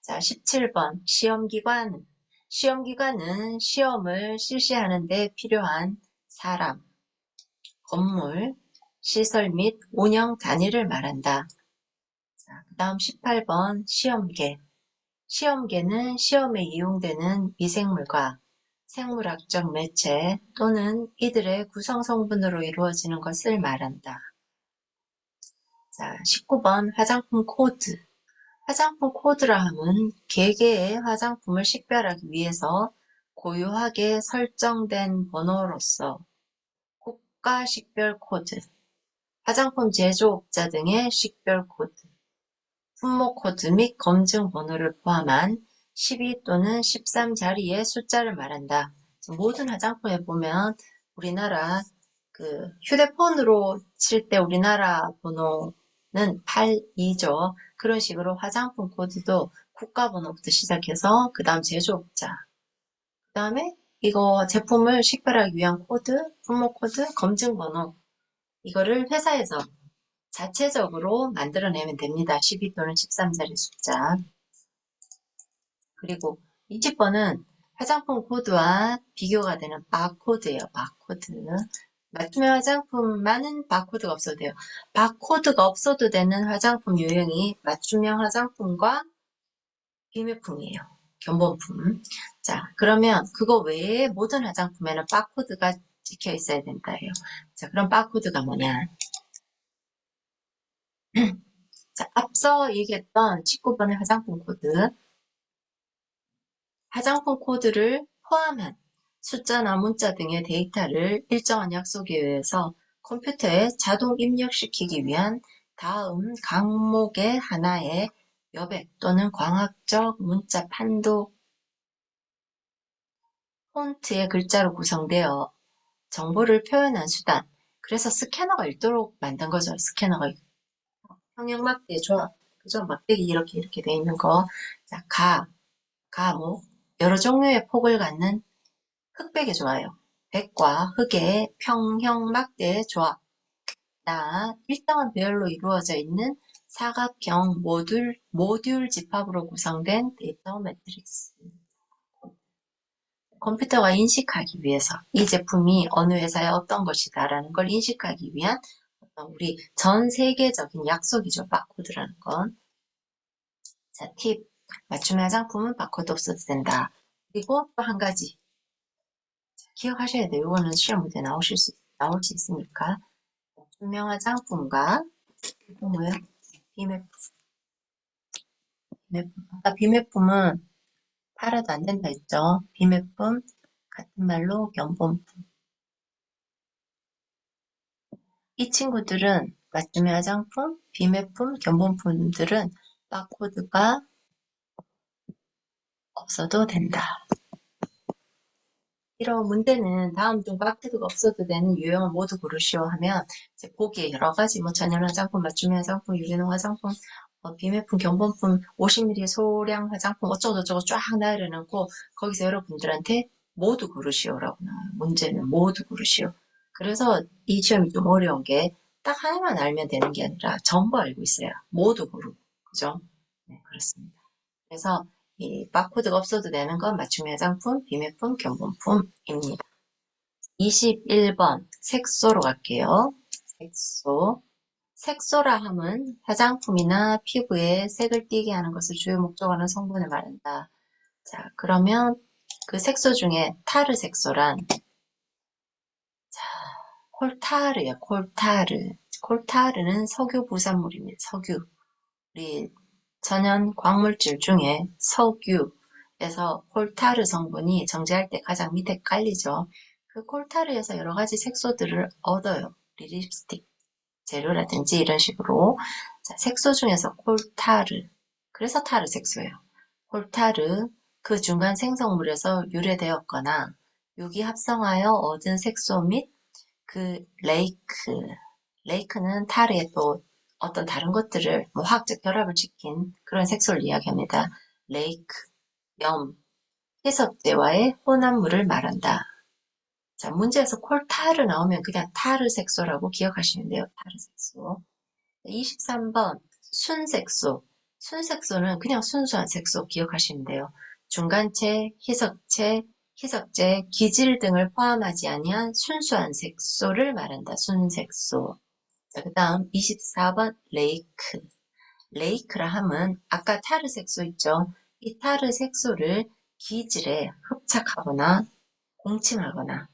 자, 17번 시험기관. 시험기관은 시험을 실시하는 데 필요한 사람, 건물, 시설 및 운영 단위를 말한다. 자, 그 다음 18번 시험계. 시험계는 시험에 이용되는 미생물과 생물학적 매체 또는 이들의 구성 성분으로 이루어지는 것을 말한다. 자, 19번 화장품 코드. 화장품 코드라 함은 개개의 화장품을 식별하기 위해서 고유하게 설정된 번호로서 국가 식별 코드, 화장품 제조업자 등의 식별 코드, 품목 코드 및 검증 번호를 포함한 12 또는 13자리의 숫자를 말한다. 모든 화장품에 보면 우리나라 그 휴대폰으로 칠 때 우리나라 번호는 82죠. 그런 식으로 화장품 코드도 국가번호부터 시작해서 그 다음 제조업자, 그 다음에 이거 제품을 식별하기 위한 코드, 품목 코드, 검증번호 이거를 회사에서 자체적으로 만들어내면 됩니다. 12 또는 13자리 숫자. 그리고 20번은 화장품 코드와 비교가 되는 바코드예요. 바코드. 맞춤형 화장품만은 바코드가 없어도 돼요. 바코드가 없어도 되는 화장품 유형이 맞춤형 화장품과 비매품이에요. 견본품. 자, 그러면 그거 외에 모든 화장품에는 바코드가 찍혀 있어야 된다예요. 자, 그럼 바코드가 뭐냐? 자, 앞서 얘기했던 19번의 화장품 코드. 화장품 코드를 포함한 숫자나 문자 등의 데이터를 일정한 약속에 의해서 컴퓨터에 자동 입력시키기 위한 다음 항목의 하나의 여백 또는 광학적 문자 판도 폰트의 글자로 구성되어 정보를 표현한 수단. 그래서 스캐너가 읽도록 만든 거죠. 스캐너가 평형막대 조합. 그죠? 막대기 이렇게 돼 있는 거. 자, 뭐 여러 종류의 폭을 갖는 흑백의 조화요. 백과 흑의 평형막대의 조합. 일정한 배열로 이루어져 있는 사각형 모듈 집합으로 구성된 데이터 매트릭스. 컴퓨터가 인식하기 위해서 이 제품이 어느 회사의 어떤 것이다라는 걸 인식하기 위한 우리 전 세계적인 약속이죠. 바코드라는 건. 자, 팁. 맞춤형 화장품은 바코드 없어도 된다. 그리고 또 한 가지. 기억하셔야 돼요. 이거는 시험 문제 나올 수 있으니까. 맞춤형 화장품과 또 뭐예요? 비매품. 아까 비매품은 팔아도 안 된다 했죠. 비매품, 같은 말로 견본품. 이 친구들은 맞춤형 화장품, 비매품, 견본품들은 바코드가 없어도 된다. 이런 문제는 다음 중 바코드가 없어도 되는 유형을 모두 고르시오 하면 이제 보기에 여러 가지 뭐 천연 화장품, 맞춤형 화장품, 유기농 화장품, 비매품, 견본품, 50ml 소량 화장품 어쩌고저쩌고 쫙 나열해놓고 거기서 여러분들한테 모두 고르시오라고 나와요. 문제는 모두 고르시오. 그래서 이 시험이 좀 어려운 게 딱 하나만 알면 되는 게 아니라 전부 알고 있어야 모두 고르고 그죠? 네, 그렇습니다. 그래서 이 바코드가 없어도 되는 건 맞춤형 화장품, 비매품, 견본품입니다. 21번 색소로 갈게요. 색소. 색소라 함은 화장품이나 피부에 색을 띠게 하는 것을 주요 목적으로 하는 성분을 말한다. 자, 그러면 그 색소 중에 타르 색소란 콜타르예요. 콜타르. 콜타르는 석유 부산물입니다. 석유. 우리 천연 광물질 중에 석유에서 콜타르 성분이 정제할 때 가장 밑에 깔리죠. 그 콜타르에서 여러 가지 색소들을 얻어요. 우리 립스틱 재료라든지 이런 식으로. 자, 색소 중에서 콜타르. 그래서 타르 색소예요. 콜타르, 그 중간 생성물에서 유래되었거나 유기합성하여 얻은 색소 및 그 레이크는 타르의 또 어떤 다른 것들을 뭐 화학적 결합을 시킨 그런 색소를 이야기합니다. 레이크, 염, 해석제와의 혼합물을 말한다. 자, 문제에서 콜타르 나오면 그냥 타르 색소라고 기억하시면 돼요. 타르 색소. 23번 순색소. 순색소는 그냥 순수한 색소 기억하시면 돼요. 중간체, 희석체, 기질 등을 포함하지 아니한 순수한 색소를 말한다. 순색소. 자, 그 다음 24번 레이크. 레이크라 함은 아까 타르 색소 있죠? 이 타르 색소를 기질에 흡착하거나 공침하거나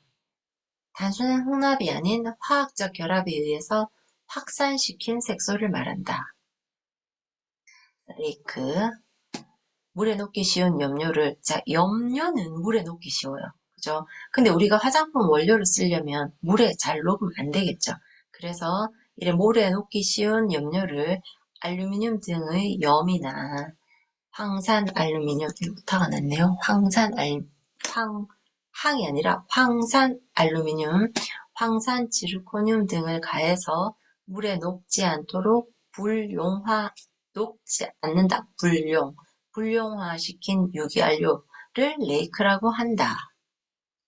단순한 혼합이 아닌 화학적 결합에 의해서 확산시킨 색소를 말한다. 레이크. 물에 녹기 쉬운 염료를, 자, 염료는 물에 녹기 쉬워요. 그죠? 근데 우리가 화장품 원료를 쓰려면 물에 잘 녹으면 안 되겠죠. 그래서 이래 물에 녹기 쉬운 염료를 알루미늄 등의 염이나 황산 알루미늄, 오타가 났네요. 항이 아니라 황산 알루미늄, 황산 지르코늄 등을 가해서 물에 녹지 않도록 녹지 않는다. 불용화시킨 유기연료를 레이크라고 한다.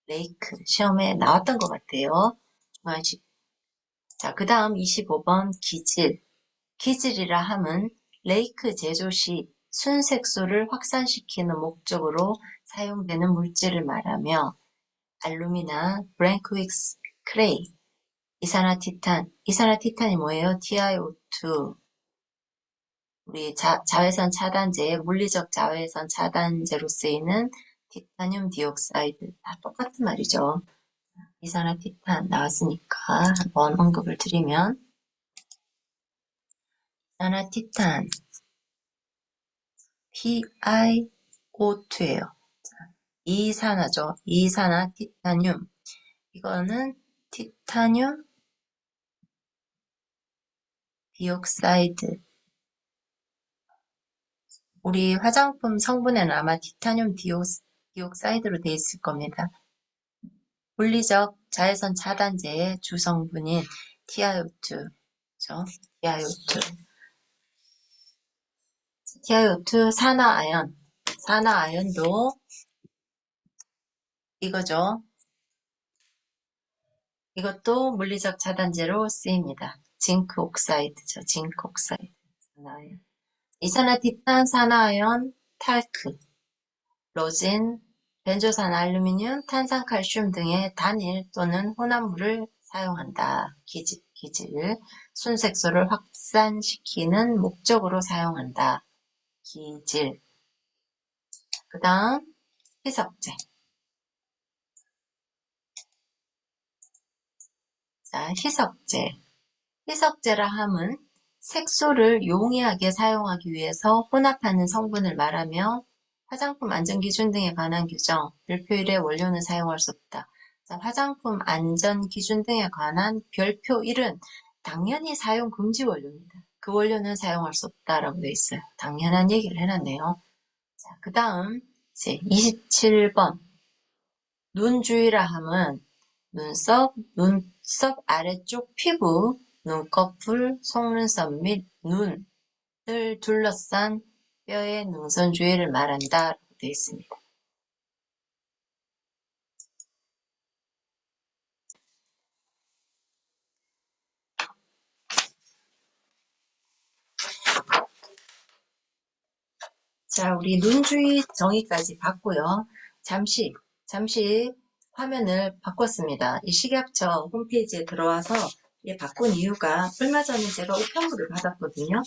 레이크 시험에 나왔던 것 같아요. 중간식 자, 그 다음 25번 기질. 기질이라 함은 레이크 제조 시 순색소를 확산시키는 목적으로 사용되는 물질을 말하며 알루미나, 브랭크윅스, 클레이, 이산화티탄, 이산화티탄이 뭐예요? TiO2. 우리 자외선 차단제의 물리적 자외선 차단제로 쓰이는 티타늄 디옥사이드. 다 똑같은 말이죠. 이산화티탄 나왔으니까 한번 언급을 드리면 이산화티탄 PiO2예요. 이산화죠. 이산화 티타늄. 이거는 티타늄 디옥사이드. 우리 화장품 성분에는 아마 티타늄 디옥사이드로 되어 있을 겁니다. 물리적 자외선 차단제의 주성분인 TiO2. 그죠? TiO2. TiO2 산화아연. 산화아연도 이거죠. 이것도 물리적 차단제로 쓰입니다. 징크 옥사이드죠. 징크 옥사이드. 산화아연. 이산화티탄, 산화아연, 탈크, 로진, 벤조산 알루미늄, 탄산칼슘 등의 단일 또는 혼합물을 사용한다. 기질, 순색소를 확산시키는 목적으로 사용한다. 기질. 그 다음 희석제. 자, 희석제. 희석제라 함은 색소를 용이하게 사용하기 위해서 혼합하는 성분을 말하며 화장품 안전기준 등에 관한 규정, 별표 1의 원료는 사용할 수 없다. 자, 화장품 안전기준 등에 관한 별표 1은 당연히 사용 금지 원료입니다. 그 원료는 사용할 수 없다라고 되어 있어요. 당연한 얘기를 해놨네요. 자, 그 다음 이제 27번 눈주위라 함은 눈썹 아래쪽 피부, 눈꺼풀, 속눈썹 및 눈을 둘러싼 뼈의 능선 주위를 말한다. 라고 되어 있습니다. 자, 우리 눈 주위 정의까지 봤고요. 잠시 화면을 바꿨습니다. 이 식약처 홈페이지에 들어와서 바꾼 이유가 얼마 전에 제가 우편물을 받았거든요.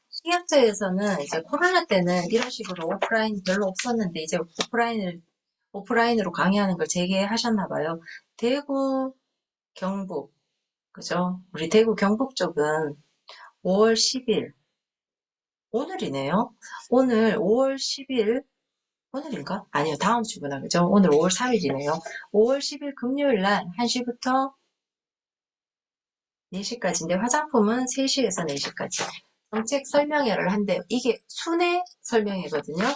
식약처에서는 이제 코로나 때는 이런 식으로 오프라인 별로 없었는데 이제 오프라인으로 강의하는 걸 재개하셨나 봐요. 대구, 경북, 그죠? 우리 대구 경북 쪽은 5월 10일, 오늘이네요. 오늘 5월 10일, 오늘인가? 아니요, 다음 주구나. 그죠? 오늘 5월 3일이네요. 5월 10일 금요일 날 1시부터 4시까지인데 화장품은 3시에서 4시까지. 정책 설명회를 한대요. 이게 순회 설명회거든요.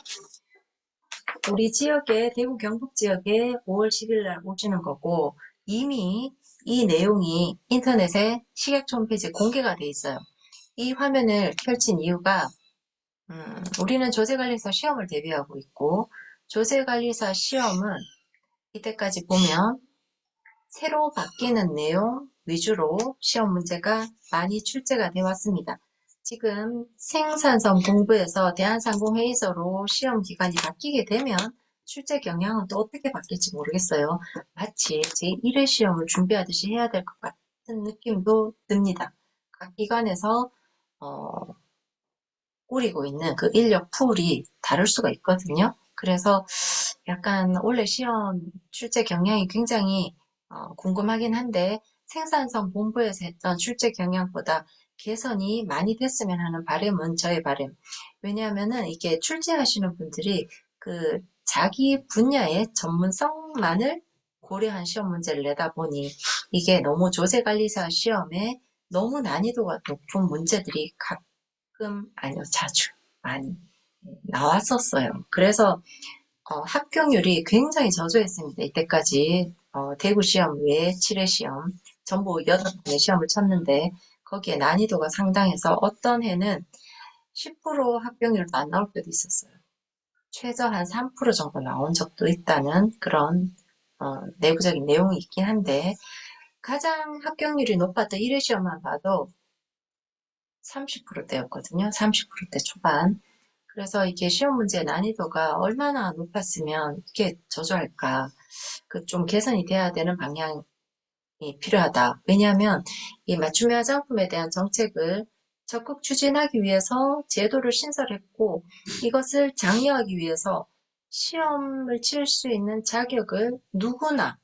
우리 지역에, 대구 경북 지역에 5월 10일 날 오시는 거고, 이미 이 내용이 인터넷에 식약처 홈페이지에 공개가 돼 있어요. 이 화면을 펼친 이유가, 우리는 조세관리사 시험을 대비하고 있고, 조세관리사 시험은 이때까지 보면 새로 바뀌는 내용 위주로 시험 문제가 많이 출제가 되어 왔습니다. 지금 생산성 공부에서 대한상공회의소로 시험 기간이 바뀌게 되면 출제 경향은 또 어떻게 바뀔지 모르겠어요. 마치 제1회 시험을 준비하듯이 해야 될 것 같은 느낌도 듭니다. 각 기관에서 꾸리고 있는 그 인력 풀이 다를 수가 있거든요. 그래서 약간 올해 시험 출제 경향이 굉장히 궁금하긴 한데 생산성 본부에서 했던 출제 경향보다 개선이 많이 됐으면 하는 바람은 저의 바람. 왜냐하면은 이게 출제하시는 분들이 그 자기 분야의 전문성만을 고려한 시험 문제를 내다 보니 이게 너무 조세관리사 시험에 너무 난이도가 높은 문제들이 아니요, 자주 많이 나왔었어요. 그래서 합격률이 굉장히 저조했습니다. 이때까지 대구 시험 외에 7회 시험 전부 8번의 시험을 쳤는데 거기에 난이도가 상당해서 어떤 해는 10% 합격률도 안 나올 때도 있었어요. 최저 한 3% 정도 나온 적도 있다는 그런 내부적인 내용이 있긴 한데 가장 합격률이 높았던 1회 시험만 봐도 30%대였거든요. 30%대 초반. 그래서 이게 시험 문제 난이도가 얼마나 높았으면 이게 저조할까. 그 좀 개선이 돼야 되는 방향이 필요하다. 왜냐하면 이 맞춤형 화장품에 대한 정책을 적극 추진하기 위해서 제도를 신설했고 이것을 장려하기 위해서 시험을 칠 수 있는 자격을 누구나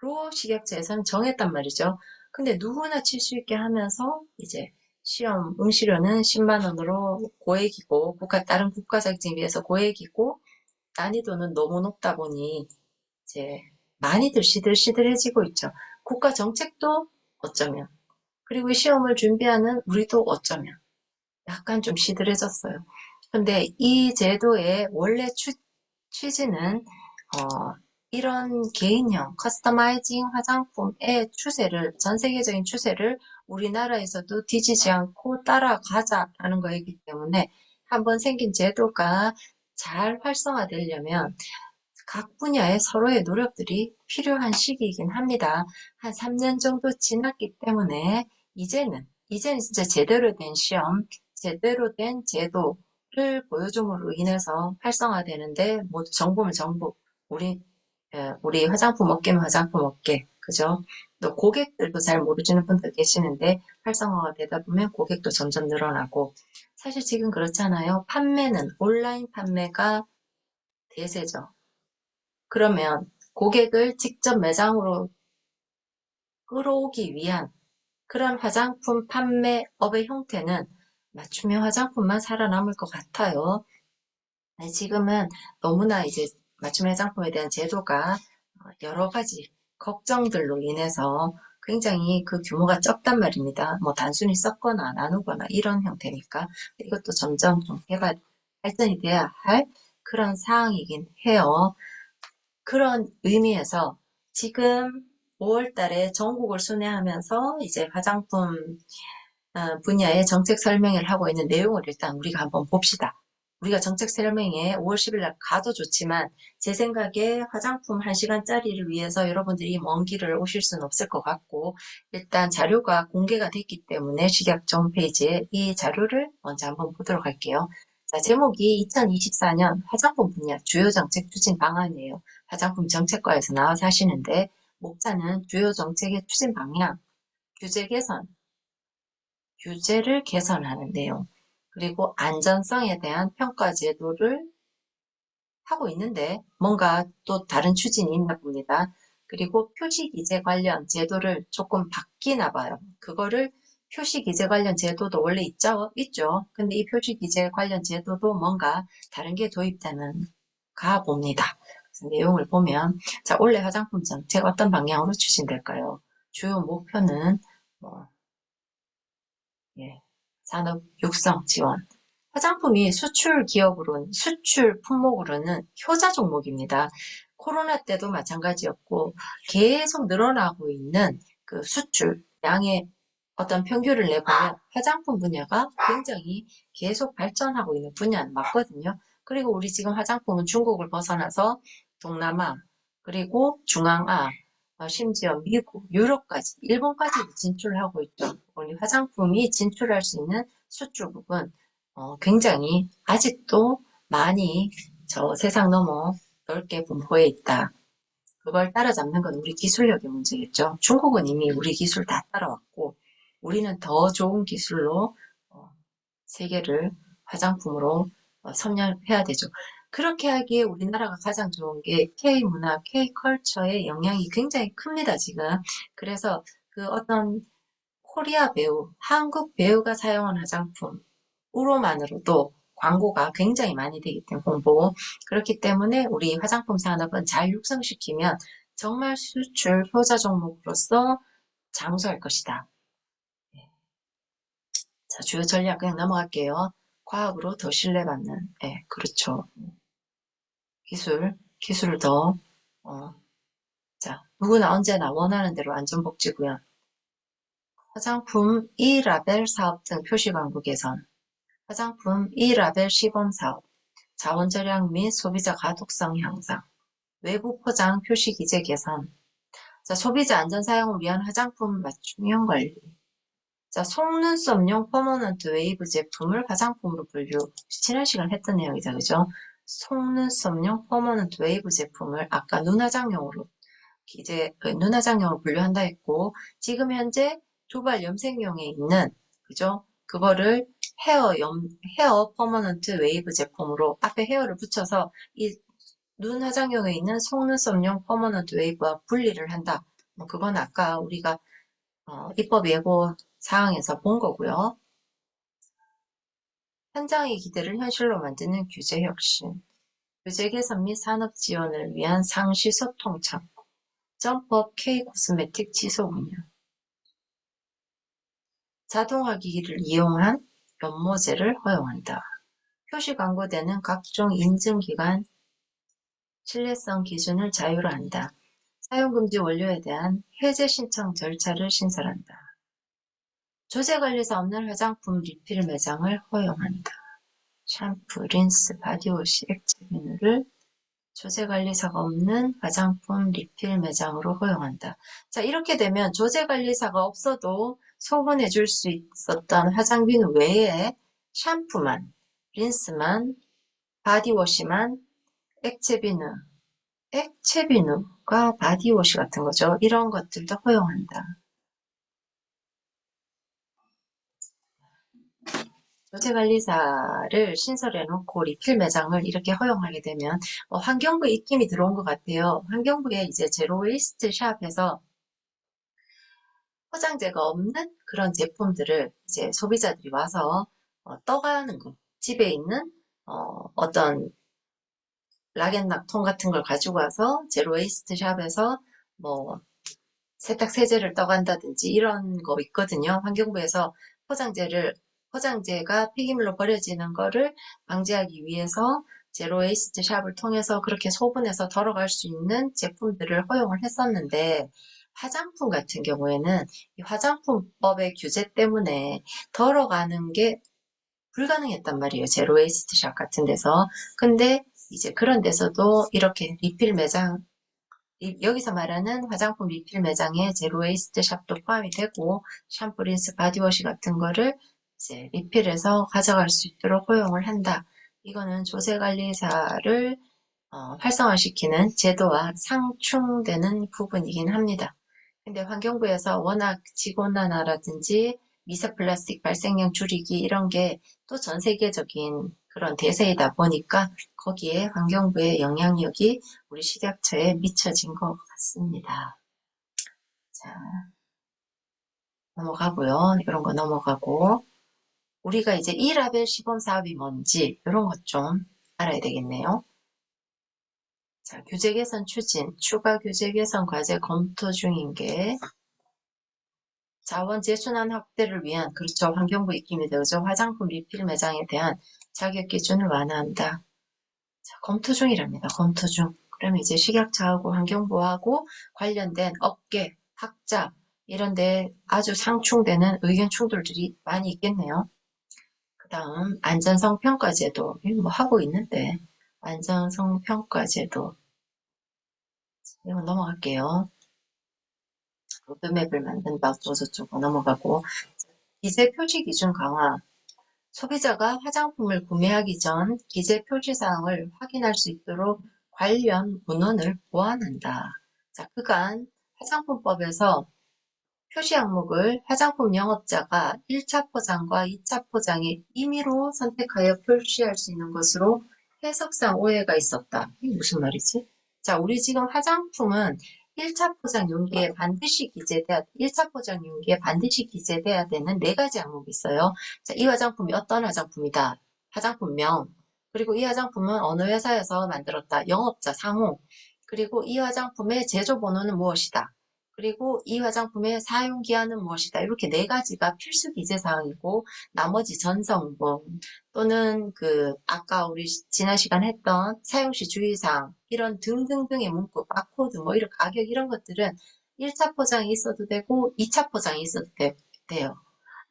로 식약처에서는 정했단 말이죠. 근데 누구나 칠 수 있게 하면서 이제 시험 응시료는 10만 원으로 고액이고 다른 국가 자격증에 비해서 고액이고 난이도는 너무 높다 보니 이제 많이들 시들시들해지고 있죠. 국가 정책도 어쩌면 그리고 시험을 준비하는 우리도 어쩌면 약간 좀 시들해졌어요. 근데 이 제도의 원래 취지는 어, 이런 개인형 커스터마이징 화장품의 추세를 전 세계적인 추세를 우리나라에서도 뒤지지 않고 따라가자라는 거이기 때문에 한번 생긴 제도가 잘 활성화되려면 각 분야의 서로의 노력들이 필요한 시기이긴 합니다. 한 3년 정도 지났기 때문에 이제는 진짜 제대로 된 시험, 제대로 된 제도를 보여줌으로 인해서 활성화되는데 모두 정보면 정보, 우리 화장품 업계면 화장품 업계, 그죠? 또 고객들도 잘 모르시는 분들 계시는데 활성화가 되다 보면 고객도 점점 늘어나고 사실 지금 그렇잖아요. 판매는 온라인 판매가 대세죠. 그러면 고객을 직접 매장으로 끌어오기 위한 그런 화장품 판매업의 형태는 맞춤형 화장품만 살아남을 것 같아요. 지금은 너무나 이제 맞춤 화장품에 대한 제도가 여러 가지 걱정들로 인해서 굉장히 그 규모가 적단 말입니다. 뭐 단순히 섞거나 나누거나 이런 형태니까 이것도 점점 좀 발전이 돼야 할 그런 사항이긴 해요. 그런 의미에서 지금 5월 달에 전국을 순회하면서 이제 화장품 분야의 정책 설명회를 하고 있는 내용을 일단 우리가 한번 봅시다. 우리가 정책 설명회 5월 10일 날 가도 좋지만 제 생각에 화장품 1시간짜리를 위해서 여러분들이 먼 길을 오실 수는 없을 것 같고 일단 자료가 공개가 됐기 때문에 식약처 홈페이지에 이 자료를 먼저 한번 보도록 할게요. 자, 제목이 2024년 화장품 분야 주요 정책 추진 방안이에요. 화장품 정책과에서 나와서 하시는데 목차는 주요 정책의 추진 방향, 규제 개선, 규제를 개선하는 내용, 그리고 안전성에 대한 평가 제도를 하고 있는데 뭔가 또 다른 추진이 있나 봅니다. 그리고 표시기재 관련 제도를 조금 바뀌나 봐요. 그거를 표시기재 관련 제도도 원래 있죠. 근데 이 표시기재 관련 제도도 뭔가 다른 게 도입되는가 봅니다. 그래서 내용을 보면 자, 올해 화장품 정책 어떤 방향으로 추진될까요? 주요 목표는 뭐 예, 산업 육성 지원. 화장품이 수출 품목으로는 효자 종목입니다. 코로나 때도 마찬가지였고, 계속 늘어나고 있는 그 수출 양의 어떤 평균을 내보면 화장품 분야가 굉장히 계속 발전하고 있는 분야는 맞거든요. 그리고 우리 지금 화장품은 중국을 벗어나서 동남아, 그리고 중앙아, 심지어 미국, 유럽까지, 일본까지도 진출하고 있죠. 우리 화장품이 진출할 수 있는 수출국은 굉장히 아직도 많이 저 세상 너머 넓게 분포해 있다. 그걸 따라잡는 건 우리 기술력의 문제겠죠. 중국은 이미 우리 기술 다 따라왔고, 우리는 더 좋은 기술로 세계를 화장품으로 섭렵해야 되죠. 그렇게 하기에 우리나라가 가장 좋은 게 K문화, K컬처의 영향이 굉장히 큽니다, 지금. 그래서 그 어떤 코리아 배우, 한국 배우가 사용한 화장품으로만으로도 광고가 굉장히 많이 되기 때문에 홍보. 그렇기 때문에 우리 화장품 산업은 잘 육성시키면 정말 수출 효자 종목으로서 장수할 것이다. 자, 주요 전략 그냥 넘어갈게요. 과학으로 더 신뢰받는, 그렇죠. 기술을 더, 어, 자, 누구나 언제나 원하는 대로 안전복지구현, 화장품 E-라벨 사업 등 표시 광고 개선, 화장품 E-라벨 시범 사업, 자원 절약 및 소비자 가독성 향상, 외부 포장 표시 기재 개선. 자, 소비자 안전 사용을 위한 화장품 맞춤형 관리. 자, 속눈썹용 퍼머넌트 웨이브 제품을 화장품으로 분류. 지난 시간 했던 내용이죠, 그죠? 속눈썹용 퍼머넌트 웨이브 제품을 아까 눈화장용으로 눈화장용으로 분류한다 했고, 지금 현재 두발 염색용에 있는, 그죠? 그거를 헤어 퍼머넌트 웨이브 제품으로 앞에 헤어를 붙여서 이 눈화장용에 있는 속눈썹용 퍼머넌트 웨이브와 분리를 한다. 뭐 그건 아까 우리가 입법 예고 사항에서 본 거고요. 현장의 기대를 현실로 만드는 규제 혁신, 규제 개선 및 산업 지원을 위한 상시 소통 창구, 점프업 K 코스메틱 지속 운영, 자동화기기를 이용한 연모제를 허용한다. 표시 광고되는 각종 인증기관 신뢰성 기준을 자유로 한다. 사용금지 원료에 대한 해제 신청 절차를 신설한다. 조제관리사 없는 화장품 리필 매장을 허용한다. 샴푸, 린스, 바디워시, 액체 비누를 조제관리사가 없는 화장품 리필 매장으로 허용한다. 자, 이렇게 되면 조제관리사가 없어도 소분해 줄 수 있었던 화장비누 외에 샴푸만, 린스만, 바디워시만, 액체비누, 액체비누가 바디워시 같은 거죠. 이런 것들도 허용한다. 조제관리사를 신설해놓고 리필 매장을 이렇게 허용하게 되면 환경부의 입김이 들어온 것 같아요. 환경부에 이제 제로웨이스트 샵에서 포장재가 없는 그런 제품들을 이제 소비자들이 와서 떠가는 거. 집에 있는 어떤 락앤락통 같은 걸 가지고 와서 제로웨이스트 샵에서 뭐 세탁 세제를 떠간다든지 이런 거 있거든요. 환경부에서 포장재가 폐기물로 버려지는 거를 방지하기 위해서 제로웨이스트 샵을 통해서 그렇게 소분해서 덜어갈 수 있는 제품들을 허용을 했었는데, 화장품 같은 경우에는 이 화장품법의 규제 때문에 덜어가는 게 불가능했단 말이에요. 제로웨이스트 샵 같은 데서. 근데 이제 그런 데서도 이렇게 리필 매장, 여기서 말하는 화장품 리필 매장에 제로웨이스트 샵도 포함이 되고 샴푸, 린스, 바디워시 같은 거를 이제 리필해서 가져갈 수 있도록 허용을 한다. 이거는 조세관리사를 활성화시키는 제도와 상충되는 부분이긴 합니다. 근데 환경부에서 워낙 지구온난화라든지 미세 플라스틱 발생량 줄이기 이런 게 또 전 세계적인 그런 대세이다 보니까 거기에 환경부의 영향력이 우리 식약처에 미쳐진 것 같습니다. 자, 넘어가고요. 이런 거 넘어가고 우리가 이제 이 라벨 시범 사업이 뭔지 이런 것 좀 알아야 되겠네요. 자, 규제 개선 추진, 추가 규제 개선 과제 검토 중인 게 자원 재순환 확대를 위한, 그렇죠. 환경부 입김이 되죠. 화장품 리필 매장에 대한 자격 기준을 완화한다. 자, 검토 중이랍니다. 검토 중. 그러면 이제 식약처하고 환경부하고 관련된 업계, 학자 이런 데 아주 상충되는 의견 충돌들이 많이 있겠네요. 그 다음 안전성 평가제도. 이거 뭐 하고 있는데 안전성 평가제도. 이거 넘어갈게요. 로드맵을 만든다. 어쩌고저쩌고 넘어가고 기재 표시 기준 강화. 소비자가 화장품을 구매하기 전 기재 표시 사항을 확인할 수 있도록 관련 문헌을 보완한다. 자, 그간 화장품법에서 표시 항목을 화장품 영업자가 1차 포장과 2차 포장에 임의로 선택하여 표시할 수 있는 것으로 해석상 오해가 있었다. 이게 무슨 말이지? 자, 우리 지금 화장품은 1차 포장 용기에 반드시 기재돼야, 1차 포장 용기에 반드시 기재돼야 되는 네 가지 항목이 있어요. 자, 이 화장품이 어떤 화장품이다. 화장품명. 그리고 이 화장품은 어느 회사에서 만들었다. 영업자 상호. 그리고 이 화장품의 제조번호는 무엇이다. 그리고 이 화장품의 사용기한은 무엇이다. 이렇게 네 가지가 필수 기재사항이고 나머지 전성분 또는 아까 우리 지난 시간 했던 사용시 주의사항 이런 등등등의 문구, 바코드 뭐 이런 가격 이런 것들은 1차 포장이 있어도 되고 2차 포장이 있어도 돼요.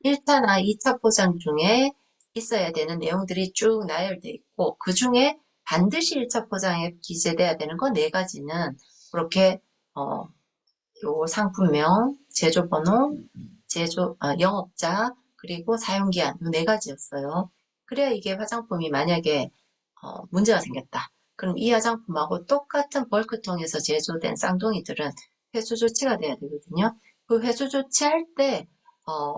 1차나 2차 포장 중에 있어야 되는 내용들이 쭉 나열돼 있고 그 중에 반드시 1차 포장에 기재돼야 되는 거 네 가지는 그렇게 요 상품명, 제조번호, 영업자, 그리고 사용기한 요 네 가지였어요. 그래야 이게 화장품이 만약에 문제가 생겼다. 그럼 이 화장품하고 똑같은 벌크통에서 제조된 쌍둥이들은 회수 조치가 돼야 되거든요. 그 회수 조치할 때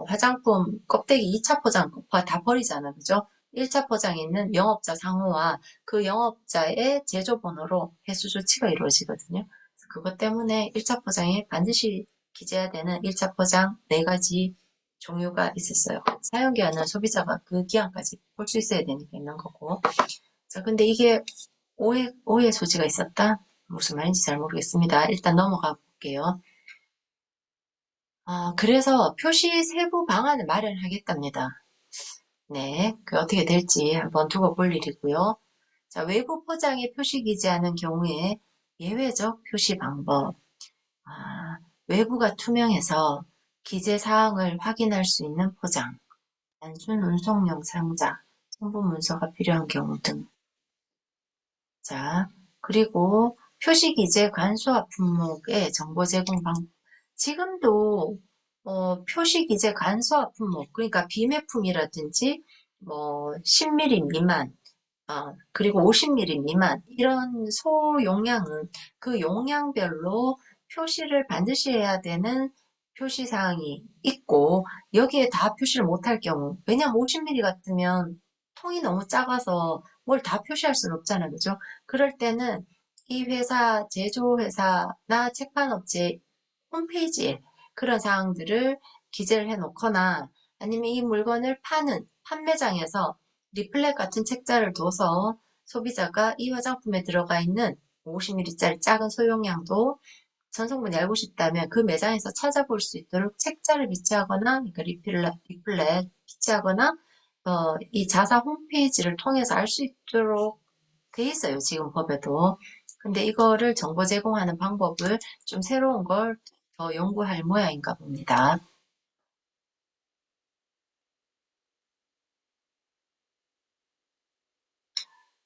화장품 껍데기 2차 포장 다 버리잖아, 그죠? 1차 포장에 있는 영업자 상호와 그 영업자의 제조번호로 회수 조치가 이루어지거든요. 그것 때문에 1차 포장에 반드시 기재해야 되는 1차 포장 4가지 종류가 있었어요. 사용기한은 소비자가 그 기한까지 볼 수 있어야 되니까 있는 거고. 자, 근데 이게 오해 소지가 있었다? 무슨 말인지 잘 모르겠습니다. 일단 넘어가 볼게요. 그래서 표시 세부 방안을 마련하겠답니다. 네, 그 어떻게 될지 한번 두고 볼 일이고요. 자, 외부 포장에 표시 기재하는 경우에 예외적 표시 방법. 아, 외부가 투명해서 기재 사항을 확인할 수 있는 포장, 단순 운송용 상자, 첨부 문서가 필요한 경우 등. 자, 그리고 표시 기재 간소화 품목의 정보 제공 방법. 지금도 표시 기재 간소화 품목, 그러니까 비매품이라든지 뭐 10ml 미만, 그리고 50ml 미만 이런 소용량은 그 용량별로 표시를 반드시 해야 되는 표시사항이 있고 여기에 다 표시를 못할 경우 왜냐면 50ml 같으면 통이 너무 작아서 뭘 다 표시할 수는 없잖아요. 그죠? 그럴 때는 이 회사, 제조회사나 책판업체 홈페이지에 그런 사항들을 기재를 해 놓거나 아니면 이 물건을 파는 판매장에서 리플렛 같은 책자를 둬서 소비자가 이 화장품에 들어가 있는 50ml짜리 작은 소용량도 전성분이 알고 싶다면 그 매장에서 찾아볼 수 있도록 책자를 비치하거나 그러니까 리플렛 비치하거나 이 자사 홈페이지를 통해서 알 수 있도록 돼 있어요. 지금 법에도. 근데 이거를 정보 제공하는 방법을 좀 새로운 걸 더 연구할 모양인가 봅니다.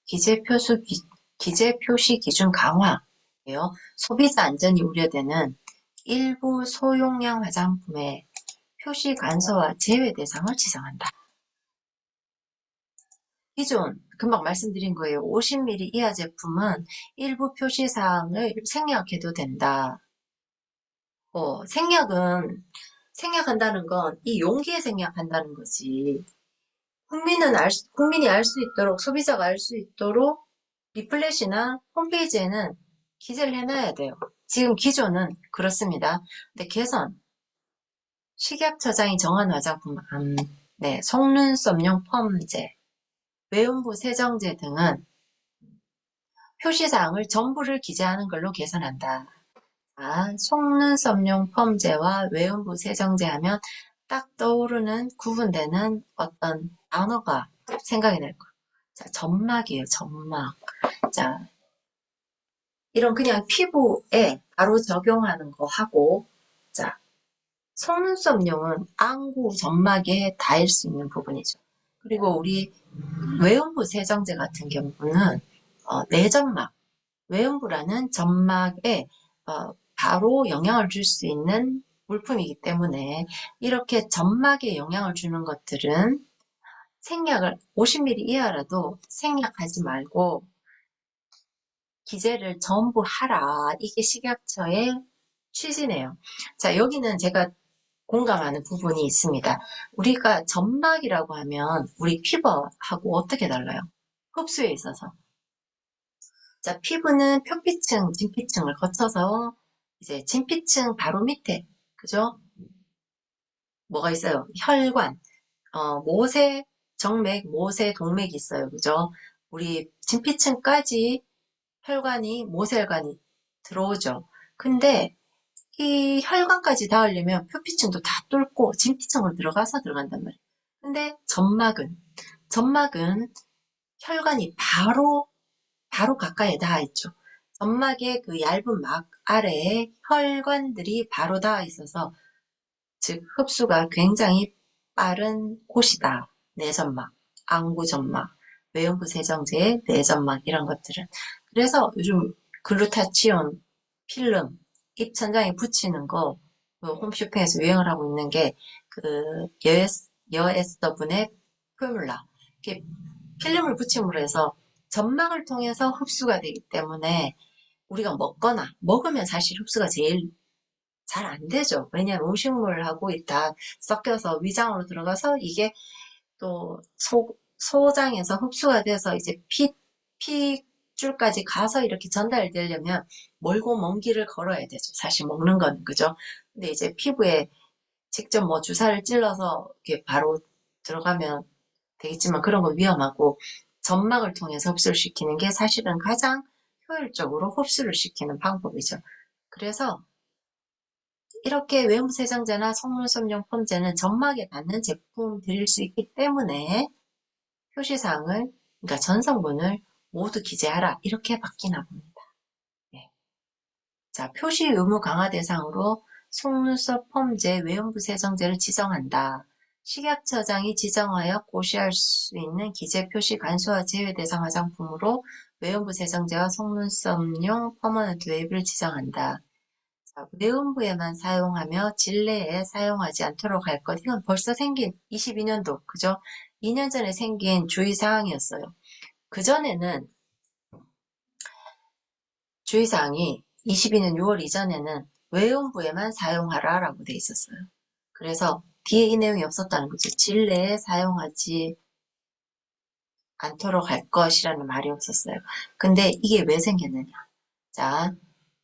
기재 표시 기준 강화예요. 소비자 안전이 우려되는 일부 소용량 화장품의 표시 간소화 제외 대상을 지정한다. 기존 금방 말씀드린 거예요. 50ml 이하 제품은 일부 표시 사항을 생략해도 된다. 생략한다는 건 이 용기에 생략한다는 거지. 국민이 알 수 있도록, 소비자가 알 수 있도록 리플렛이나 홈페이지에는 기재를 해놔야 돼요. 지금 기존은 그렇습니다. 근데 개선, 식약처장이 정한 화장품, 네, 속눈썹용 펌제, 외음부 세정제 등은 표시사항을 전부를 기재하는 걸로 개선한다. 속눈썹용 펌제와 외음부 세정제 하면 딱 떠오르는 구분되는 어떤 단어가 생각이 날 거예요. 자, 점막이에요, 점막. 자, 이런 그냥 피부에 바로 적용하는 거 하고, 자, 속눈썹용은 안구, 점막에 닿을 수 있는 부분이죠. 그리고 우리 외음부 세정제 같은 경우는 내점막, 외음부라는 점막에 바로 영향을 줄 수 있는 물품이기 때문에 이렇게 점막에 영향을 주는 것들은 생략을 50ml 이하라도 생략하지 말고 기재를 전부 하라. 이게 식약처의 취지네요. 자, 여기는 제가 공감하는 부분이 있습니다. 우리가 점막이라고 하면 우리 피부하고 어떻게 달라요? 흡수에 있어서. 자, 피부는 표피층, 진피층을 거쳐서 이제 진피층 바로 밑에, 그죠? 뭐가 있어요? 혈관, 모세, 정맥, 모세, 동맥이 있어요. 그죠? 우리 진피층까지 혈관이, 모세혈관이 들어오죠. 근데 이 혈관까지 닿으려면 표피층도 다 뚫고 진피층으로 들어간단 말이에요. 근데 점막은 혈관이 바로 가까이에 닿아 있죠. 점막의 그 얇은 막 아래에 혈관들이 바로 닿아 있어서 즉 흡수가 굉장히 빠른 곳이다. 내점막, 안구점막. 외음부 세정제, 내점막 이런 것들은. 그래서 요즘 글루타치온, 필름, 입천장에 붙이는 거, 그 홈쇼핑에서 유행을 하고 있는 게, 그, 여에스더분의 포뮬라. 이렇게 필름을 붙임으로 해서 점막을 통해서 흡수가 되기 때문에 우리가 먹거나, 먹으면 사실 흡수가 제일 잘 안 되죠. 왜냐하면 음식물하고 다 섞여서 위장으로 들어가서 이게 또 소장에서 흡수가 돼서 이제 피줄까지 가서 이렇게 전달되려면 멀고 먼 길을 걸어야 되죠. 사실 먹는 건, 그죠? 근데 이제 피부에 직접 뭐 주사를 찔러서 이렇게 바로 들어가면 되겠지만 그런 건 위험하고 점막을 통해서 흡수를 시키는 게 사실은 가장 효율적으로 흡수를 시키는 방법이죠. 그래서 이렇게 외음세정제나 속눈썹용 폼제는 점막에 닿는 제품들일 수 있기 때문에 표시사항을, 그러니까 전성분을 모두 기재하라. 이렇게 바뀌나 봅니다. 네. 자, 표시 의무 강화 대상으로 속눈썹 폼제 외음부 세정제를 지정한다. 식약처장이 지정하여 고시할 수 있는 기재 표시 간소화 제외 대상 화장품으로 외음부 세정제와 속눈썹용 퍼머넌트 웨이브를 지정한다. 자, 외음부에만 사용하며 질내에 사용하지 않도록 할 것. 이건 벌써 생긴 22년도, 그죠? 2년 전에 생긴 주의사항이었어요. 그전에는 주의사항이 22년 6월 이전에는 외음부에만 사용하라라고 돼 있었어요. 그래서 뒤에 이 내용이 없었다는 거죠. 질내에 사용하지 않도록 할 것이라는 말이 없었어요. 근데 이게 왜 생겼느냐. 자,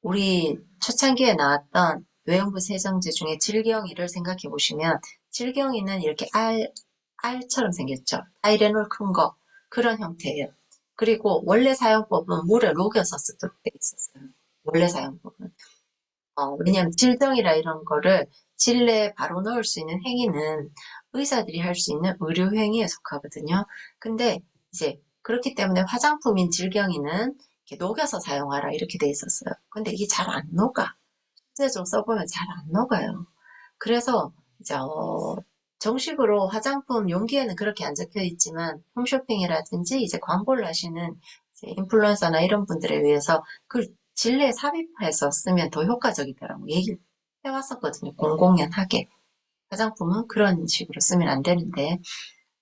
우리 초창기에 나왔던 외음부 세정제 중에 질경이를 생각해 보시면 질경이는 이렇게 알처럼 생겼죠. 타이레놀 큰 거. 그런 형태예요. 그리고 원래 사용법은 물에 녹여서 쓰도록 돼 있었어요. 원래 사용법은. 왜냐하면 질병이라 이런 거를 질내에 바로 넣을 수 있는 행위는 의사들이 할 수 있는 의료 행위에 속하거든요. 근데 이제 그렇기 때문에 화장품인 질경이는 이렇게 녹여서 사용하라 이렇게 돼 있었어요. 근데 이게 잘 안 녹아. 실제적으로 써보면 잘 안 녹아요. 그래서 이제 정식으로 화장품 용기에는 그렇게 안 적혀 있지만 홈쇼핑이라든지 이제 광고를 하시는 이제 인플루언서나 이런 분들에 의해서 그 진례에 삽입해서 쓰면 더 효과적이더라고 얘기를 해왔었거든요. 공공연하게. 화장품은 그런 식으로 쓰면 안 되는데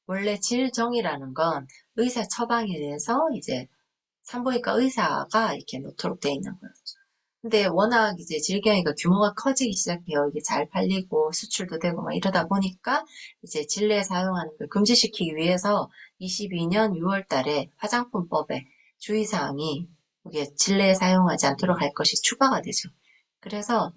원래 질정이라는 건 의사 처방에 의해서 이제 산부인과 의사가 이렇게 놓도록 돼 있는 거예요. 근데 워낙 이제 질경이가 규모가 커지기 시작해요. 이게 잘 팔리고 수출도 되고 막 이러다 보니까 이제 질내에 사용하는 걸 금지시키기 위해서 22년 6월 달에 화장품법에 주의사항이 이게 질내에 사용하지 않도록 할 것이 추가가 되죠. 그래서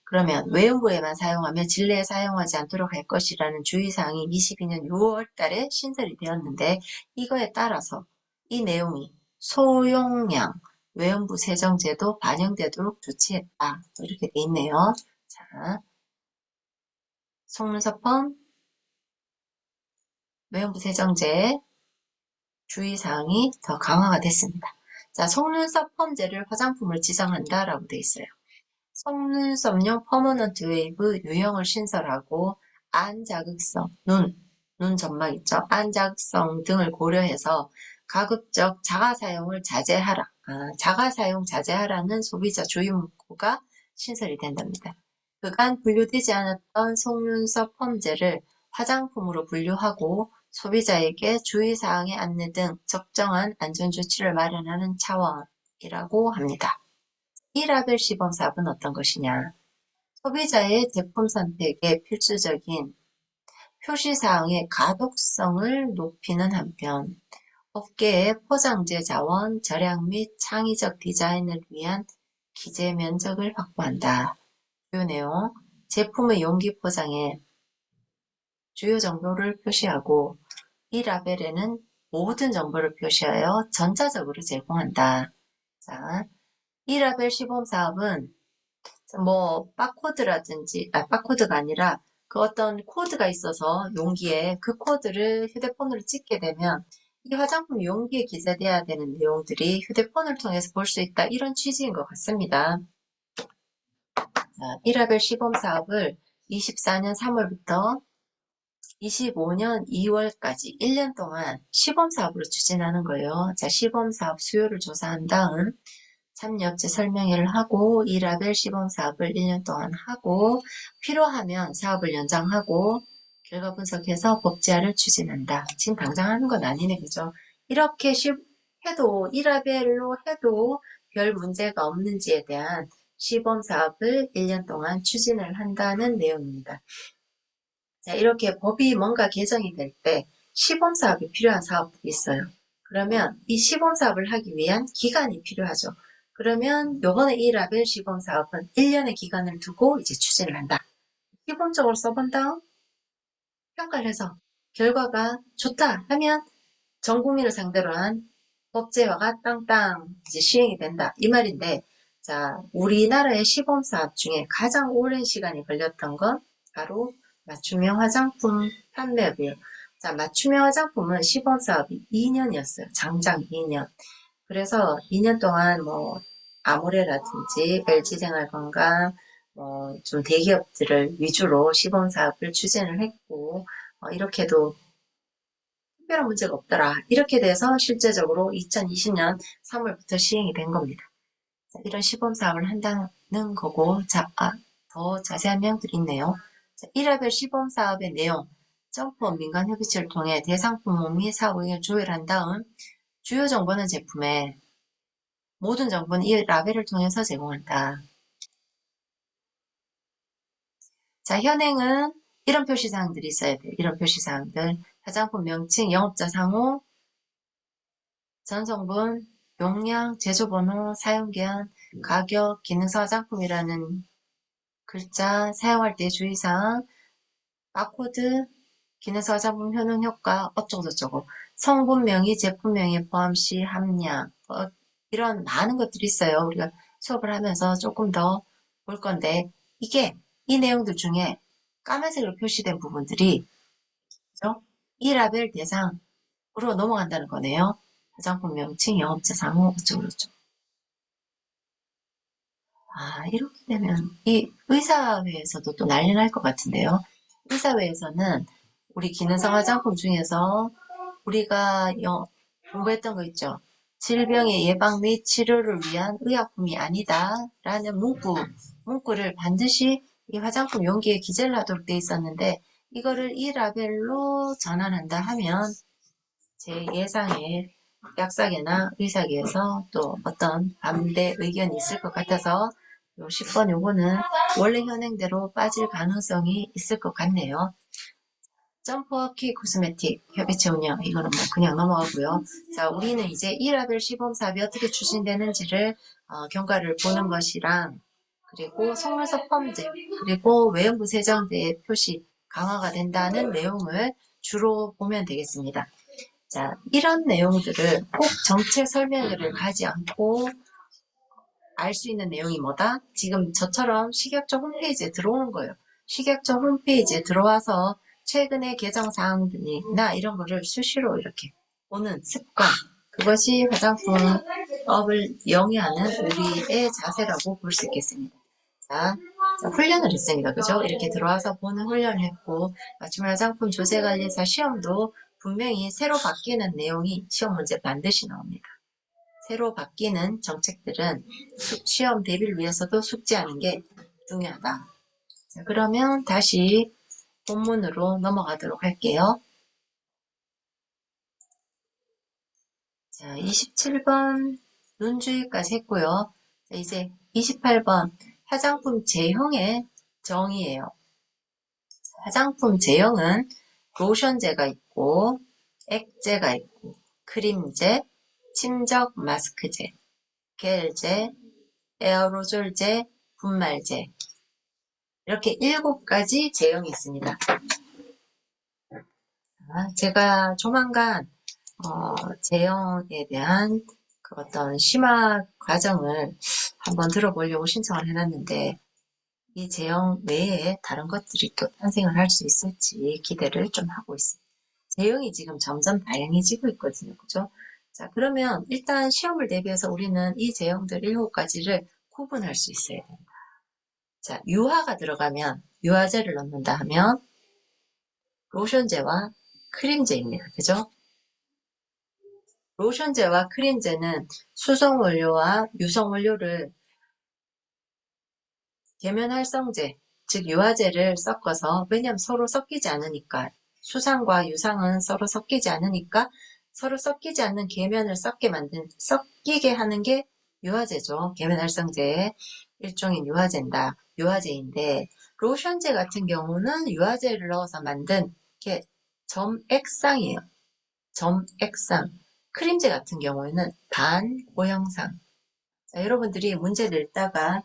그러면 외음부에만 사용하며 질내에 사용하지 않도록 할 것이라는 주의사항이 22년 6월 달에 신설이 되었는데 이거에 따라서 이 내용이 소용량 외음부 세정제도 반영되도록 조치했다. 이렇게 돼 있네요. 자, 속눈썹펌 외음부 세정제 주의사항이 더 강화가 됐습니다. 자, 속눈썹 펌제를 화장품을 지정한다라고 돼 있어요. 속눈썹용 퍼머넌트 웨이브 유형을 신설하고 안 자극성, 눈 점막 있죠? 안 자극성 등을 고려해서 가급적 자가 사용을 자제하라. 자가 사용 자제하라는 소비자 주의 문구가 신설이 된답니다. 그간 분류되지 않았던 속눈썹 펌제를 화장품으로 분류하고 소비자에게 주의사항의 안내 등 적정한 안전조치를 마련하는 차원이라고 합니다. 이 라벨 시범 사업은 어떤 것이냐? 소비자의 제품 선택에 필수적인 표시사항의 가독성을 높이는 한편 업계의 포장재 자원 절약 및 창의적 디자인을 위한 기재 면적을 확보한다. 주요 내용, 제품의 용기 포장에 주요 정보를 표시하고 이 라벨에는 모든 정보를 표시하여 전자적으로 제공한다. 자, 이 라벨 시범 사업은 뭐 바코드라든지 바코드가 아니라 그 어떤 코드가 있어서 용기에 그 코드를 휴대폰으로 찍게 되면 이 화장품 용기에 기재돼야 되는 내용들이 휴대폰을 통해서 볼 수 있다 이런 취지인 것 같습니다. 자, 1라벨 시범 사업을 24년 3월부터 25년 2월까지 1년 동안 시범사업으로 추진하는 거예요. 자, 시범사업 수요를 조사한 다음 참여업체 설명회를 하고 이 라벨 시범사업을 1년 동안 하고 필요하면 사업을 연장하고 결과 분석해서 법제화를 추진한다. 지금 당장 하는 건 아니네, 그죠? 이렇게 해도 이 라벨로 해도 별 문제가 없는지에 대한 시범사업을 1년 동안 추진을 한다는 내용입니다. 자, 이렇게 법이 뭔가 개정이 될 때 시범사업이 필요한 사업들이 있어요. 그러면 이 시범사업을 하기 위한 기간이 필요하죠. 그러면 요번에 이 라벨 시범사업은 1년의 기간을 두고 이제 추진을 한다. 시범적으로 써본 다음 평가를 해서 결과가 좋다 하면 전 국민을 상대로 한 법제화가 땅땅 이제 시행이 된다. 이 말인데, 자, 우리나라의 시범사업 중에 가장 오랜 시간이 걸렸던 건 바로 맞춤형 화장품 판매업이에요. 자, 맞춤형 화장품은 시범사업이 2년이었어요. 장장 2년. 그래서 2년 동안 뭐 아모레라든지 LG생활건강 좀 대기업들을 위주로 시범사업을 추진을 했고 이렇게도 특별한 문제가 없더라. 이렇게 돼서 실제적으로 2020년 3월부터 시행이 된 겁니다. 자, 이런 시범사업을 한다는 거고 더 자세한 내용들이 있네요. 자, 1라벨 시범사업의 내용 점포 민간협의체를 통해 대상품목 및 사업 의견을 조율한 다음 주요 정보는 제품에 모든 정보는 이 라벨을 통해서 제공한다. 자, 현행은 이런 표시사항들이 있어야 돼요. 이런 표시사항들. 화장품 명칭, 영업자 상호, 전성분, 용량, 제조번호, 사용기한, 가격, 기능성 화장품이라는 글자, 사용할 때 주의사항, 바코드, 기능성 화장품 효능 효과, 어쩌고저쩌고, 성분명의, 제품명의 포함시, 함량, 이런 많은 것들이 있어요. 우리가 수업을 하면서 조금 더 볼 건데, 이 내용들 중에 까만색으로 표시된 부분들이, 그죠? 이 라벨 대상으로 넘어간다는 거네요. 화장품 명칭, 영업자 상호, 어쩌고저쩌고. 이렇게 되면 이 의사회에서도 또 난리 날 것 같은데요. 의사회에서는 우리 기능성 화장품 중에서 우리가 공부했던 거 있죠. 질병의 예방 및 치료를 위한 의약품이 아니다 라는 문구를 반드시 이 화장품 용기에 기재를 하도록 돼 있었는데 이거를 이 라벨로 전환한다 하면 제 예상에 약사계나 의사계에서 또 어떤 반대 의견이 있을 것 같아서 요 10번 요거는 원래 현행대로 빠질 가능성이 있을 것 같네요. 점퍼 키 코스메틱 협의체 운영 이거는 뭐 그냥 넘어가고요. 자, 우리는 이제 1라벨 시범사업이 어떻게 추진되는지를 경과를 보는 것이랑 그리고 속물서 펌제 그리고 외연부 세정대의 표시 강화가 된다는 내용을 주로 보면 되겠습니다. 자, 이런 내용들을 꼭 정책 설명회를 가지 않고 알 수 있는 내용이 뭐다? 지금 저처럼 식약처 홈페이지에 들어오는 거예요. 식약처 홈페이지에 들어와서 최근의 개정 사항들이나 이런 거를 수시로 이렇게 보는 습관. 그것이 화장품업을 영위하는 우리의 자세라고 볼 수 있겠습니다. 자, 훈련을 했습니다. 그죠? 이렇게 들어와서 보는 훈련을 했고, 맞춤 화장품 조제관리사 시험도 분명히 새로 바뀌는 내용이 시험 문제 반드시 나옵니다. 새로 바뀌는 정책들은 시험 대비를 위해서도 숙지하는 게 중요하다. 자, 그러면 다시 본문으로 넘어가도록 할게요. 자, 27번 눈주의까지 했고요. 자, 이제 28번 화장품 제형의 정의예요. 화장품 제형은 로션제가 있고 액제가 있고 크림제, 침적 마스크제, 겔제, 에어로졸제, 분말제 이렇게 7가지 제형이 있습니다. 제가 조만간 제형에 대한 그 어떤 심화 과정을 한번 들어보려고 신청을 해놨는데 이 제형 외에 다른 것들이 또 탄생을 할 수 있을지 기대를 좀 하고 있습니다. 제형이 지금 점점 다양해지고 있거든요. 그죠? 자, 그러면 일단 시험을 대비해서 우리는 이 제형들 7가지를 구분할 수 있어야 됩니다. 자, 유화가 들어가면 유화제를 넣는다 하면 로션제와 크림제입니다. 그죠? 로션제와 크림제는 수성원료와 유성원료를 계면활성제, 즉 유화제를 섞어서, 왜냐하면 서로 섞이지 않으니까, 수상과 유상은 서로 섞이지 않으니까 서로 섞이지 않는 계면을 섞이게 하는 게 유화제죠. 계면활성제의 일종인 유화제인데, 로션제 같은 경우는 유화제를 넣어서 만든 게 점액상이에요. 점액상. 크림제 같은 경우에는 반고형상. 자, 여러분들이 문제를 읽다가,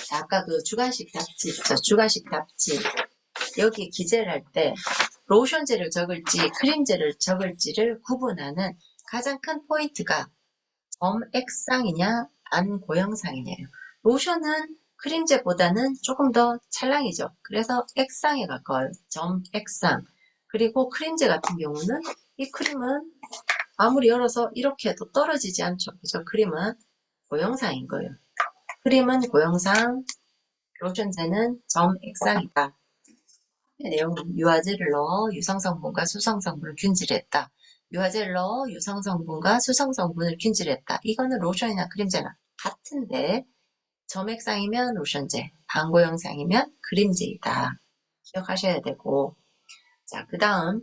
자, 아까 그 주관식 답지 있죠? 주관식 답지. 여기 기재를 할 때 로션제를 적을지 크림제를 적을지를 구분하는 가장 큰 포인트가 점액상이냐 반고형상이냐예요. 로션은 크림제보다는 조금 더 찰랑이죠. 그래서 액상에 가까워요. 점액상. 그리고 크림제 같은 경우는 이 크림은 아무리 열어서 이렇게 해도 떨어지지 않죠. 그죠? 크림은 고형상인 거예요. 크림은 고형상, 로션제는 점액상이다. 내용은 유화제를 넣어 유성성분과 수성성분을 균질했다. 유화제를 넣어 유성성분과 수성성분을 균질했다. 이거는 로션이나 크림제나 같은데 점액상이면 로션제, 반고형상이면 크림제이다. 기억하셔야 되고, 자, 그 다음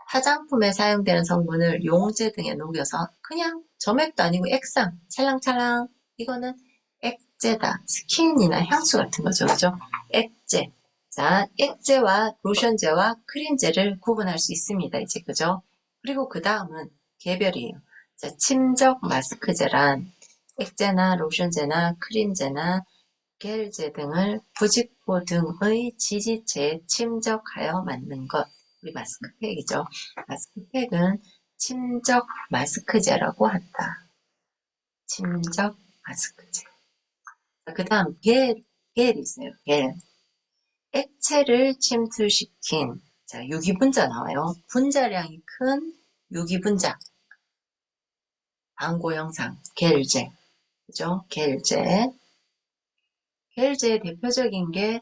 화장품에 사용되는 성분을 용제 등에 녹여서 그냥 점액도 아니고 액상, 찰랑찰랑, 이거는 액제다. 스킨이나 향수 같은 거죠. 그죠? 액제. 자, 액제와 로션제와 크림제를 구분할 수 있습니다. 이제, 그죠? 그리고 그 다음은 개별이에요. 자, 침적 마스크제란 액제나 로션제나 크림제나 겔제 등을 부직포 등의 지지체에 침적하여 만든 것. 우리 마스크팩이죠. 마스크팩은 침적 마스크제라고 한다. 침적 마스크제. 그 다음 겔이 있어요. 겔. 액체를 침투시킨, 자, 유기분자 나와요. 분자량이 큰 유기분자. 방고형상, 겔제. 그죠? 겔제. 겔제의 대표적인 게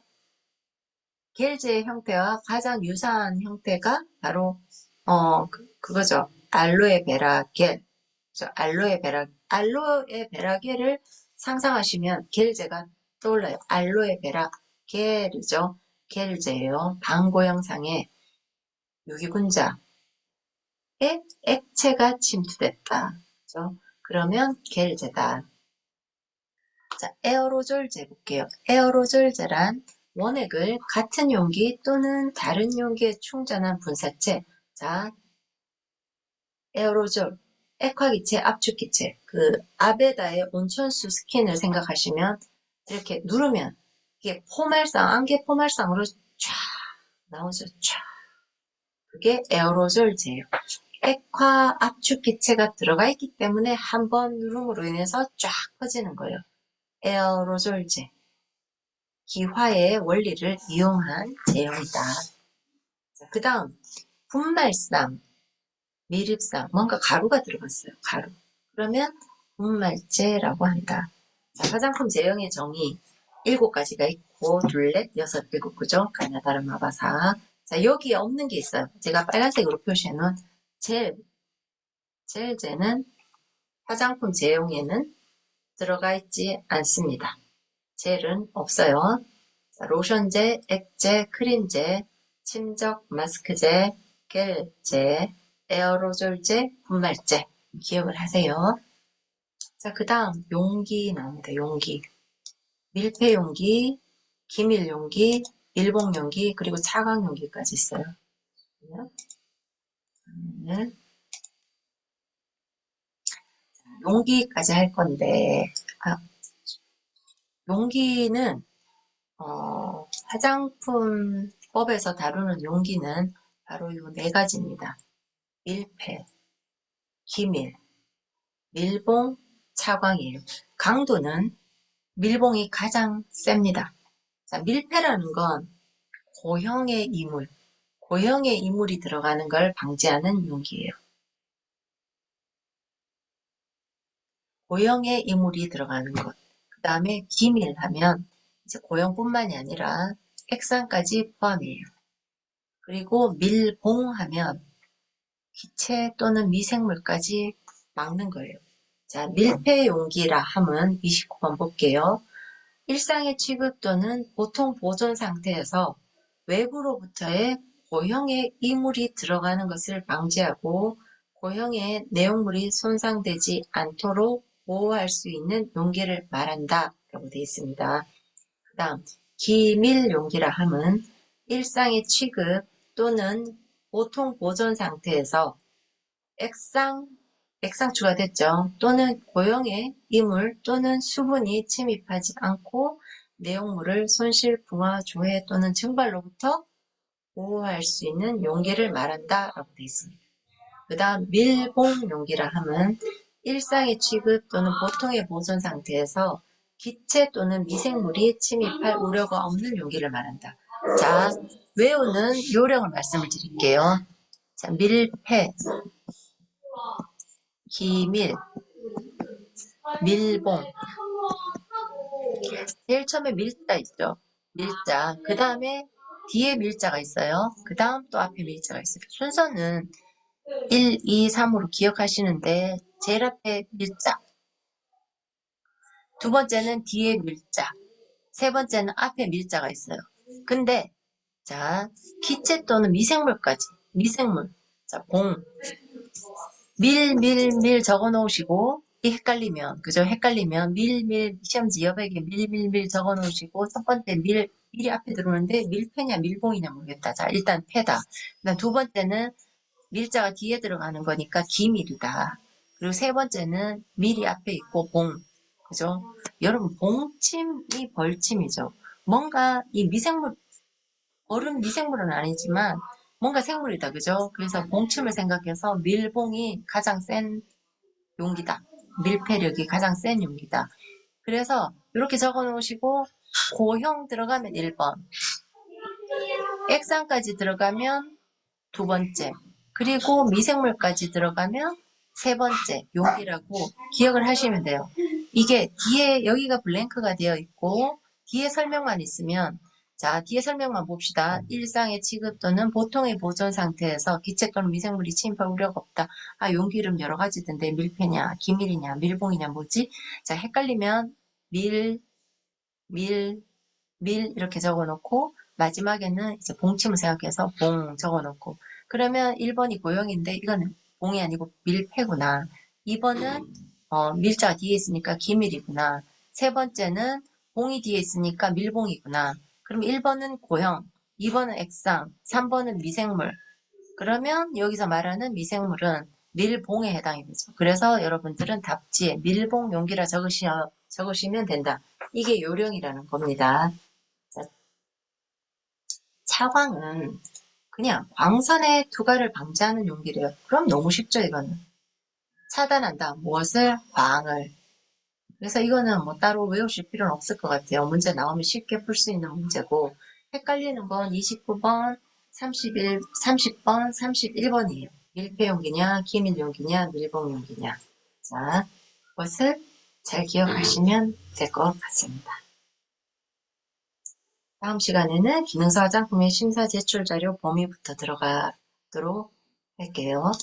겔제의 형태와 가장 유사한 형태가 바로 그거죠. 알로에베라 겔. 알로에베라 겔을 상상하시면 겔제가 떠올라요. 알로에베라 겔이죠. 겔제예요. 방고형상의 유기분자에 액체가 침투됐다. 그죠? 그러면 겔제다. 자, 에어로졸제 볼게요. 에어로졸제란 원액을 같은 용기 또는 다른 용기에 충전한 분사체. 자, 에어로졸, 액화기체, 압축기체. 그 아베다의 온천수 스킨을 생각하시면 이렇게 누르면 이게 안개 포말상으로 쫙 나오죠. 쫙. 그게 에어로졸제예요. 액화 압축기체가 들어가 있기 때문에 한 번 누름으로 인해서 쫙 퍼지는 거예요. 에어로졸제. 기화의 원리를 이용한 제형이다. 그 다음 분말상, 미립상, 뭔가 가루가 들어갔어요. 가루. 그러면 분말제라고 한다. 자, 화장품 제형의 정의 7가지가 있고 둘렛, 여섯, 일곱, 그죠? 가나다른 마바사. 자, 여기에 없는 게 있어요. 제가 빨간색으로 표시해놓은 젤제는 화장품 제형에는 들어가 있지 않습니다. 젤은 없어요. 자, 로션제, 액제, 크림제, 침적 마스크제, 겔제, 에어로졸제, 분말제 기억을 하세요. 자, 그 다음 용기 나옵니다. 용기. 밀폐 용기, 기밀 용기, 밀봉 용기, 그리고 차광 용기까지 있어요. 네. 용기까지 할 건데, 용기는 화장품법에서 다루는 용기는 바로 이 4가지입니다. 밀폐, 기밀, 밀봉, 차광이에요. 강도는 밀봉이 가장 셉니다. 자, 밀폐라는 건 고형의 이물이 들어가는 걸 방지하는 용기예요. 고형의 이물이 들어가는 것. 그 다음에 기밀하면 이제 고형뿐만이 아니라 액상까지 포함이에요. 그리고 밀봉하면 기체 또는 미생물까지 막는 거예요. 자, 밀폐 용기라 함은 29번 볼게요. 일상의 취급 또는 보통 보존 상태에서 외부로부터의 고형의 이물이 들어가는 것을 방지하고 고형의 내용물이 손상되지 않도록 보호할 수 있는 용기를 말한다 라고 되어 있습니다. 그 다음 기밀 용기라 함은 일상의 취급 또는 보통 보존 상태에서 액상추가 됐죠. 또는 고형의 이물 또는 수분이 침입하지 않고 내용물을 손실, 붕화, 조해 또는 증발로부터 보호할 수 있는 용기를 말한다 라고 되어 있습니다. 그 다음 밀봉 용기라 함은 일상의 취급 또는 보통의 보존 상태에서 기체 또는 미생물이 침입할 우려가 없는 용기를 말한다. 자, 외우는 요령을 말씀을 드릴게요. 자, 밀폐, 기밀, 밀봉. 제일 처음에 밀자 있죠. 밀자. 그 다음에 뒤에 밀자가 있어요. 그 다음 또 앞에 밀자가 있어요. 순서는 1, 2, 3으로 기억하시는데 제일 앞에 밀자. 두 번째는 뒤에 밀자. 세 번째는 앞에 밀자가 있어요. 근데 자, 기체 또는 미생물까지. 미생물. 자, 봉. 밀 적어 놓으시고 헷갈리면 그죠? 헷갈리면 시험지 여백에 밀 적어 놓으시고 첫 번째 밀이 앞에 들어오는데 밀패냐 밀봉이냐 모르겠다. 자, 일단 패다. 그다음 두 번째는 밀자가 뒤에 들어가는 거니까 기밀이다. 그리고 세 번째는 밀이 앞에 있고 봉. 그죠? 여러분 봉침이 벌침이죠. 뭔가 이 미생물 얼음 미생물은 아니지만 뭔가 생물이다. 그죠? 그래서 봉침을 생각해서 밀봉이 가장 센 용기다. 밀폐력이 가장 센 용기다. 그래서 이렇게 적어 놓으시고 고형 들어가면 1번, 액상까지 들어가면 두 번째, 그리고 미생물까지 들어가면 세 번째 용기라고 기억을 하시면 돼요. 이게 뒤에 여기가 블랭크가 되어 있고 뒤에 설명만 있으면 자, 뒤에 설명만 봅시다. 일상의 취급 또는 보통의 보존 상태에서 기체 또는 미생물이 침입할 우려가 없다. 아, 용기 이름 여러 가지던데 밀폐냐, 기밀이냐, 밀봉이냐 뭐지? 자, 헷갈리면 밀, 밀, 밀 이렇게 적어놓고 마지막에는 이제 봉침을 생각해서 봉 적어놓고 그러면 1번이 고형인데 이거는 봉이 아니고 밀폐구나. 2번은 밀자가 뒤에 있으니까 기밀이구나. 세 번째는 봉이 뒤에 있으니까 밀봉이구나. 그럼 1번은 고형, 2번은 액상, 3번은 미생물. 그러면 여기서 말하는 미생물은 밀봉에 해당이 되죠. 그래서 여러분들은 답지에 밀봉 용기라 적으시면 된다. 이게 요령이라는 겁니다. 자, 차광은 그냥 광선의 투과를 방지하는 용기래요. 그럼 너무 쉽죠, 이거는. 차단한다. 무엇을? 광을. 그래서 이거는 뭐 따로 외우실 필요는 없을 것 같아요. 문제 나오면 쉽게 풀 수 있는 문제고 헷갈리는 건 29번, 30번, 31번이에요. 밀폐용기냐, 기밀용기냐, 밀봉용기냐. 자, 그것을 잘 기억하시면 될 것 같습니다. 다음 시간에는 기능사 화장품의 심사 제출 자료 범위부터 들어가도록 할게요.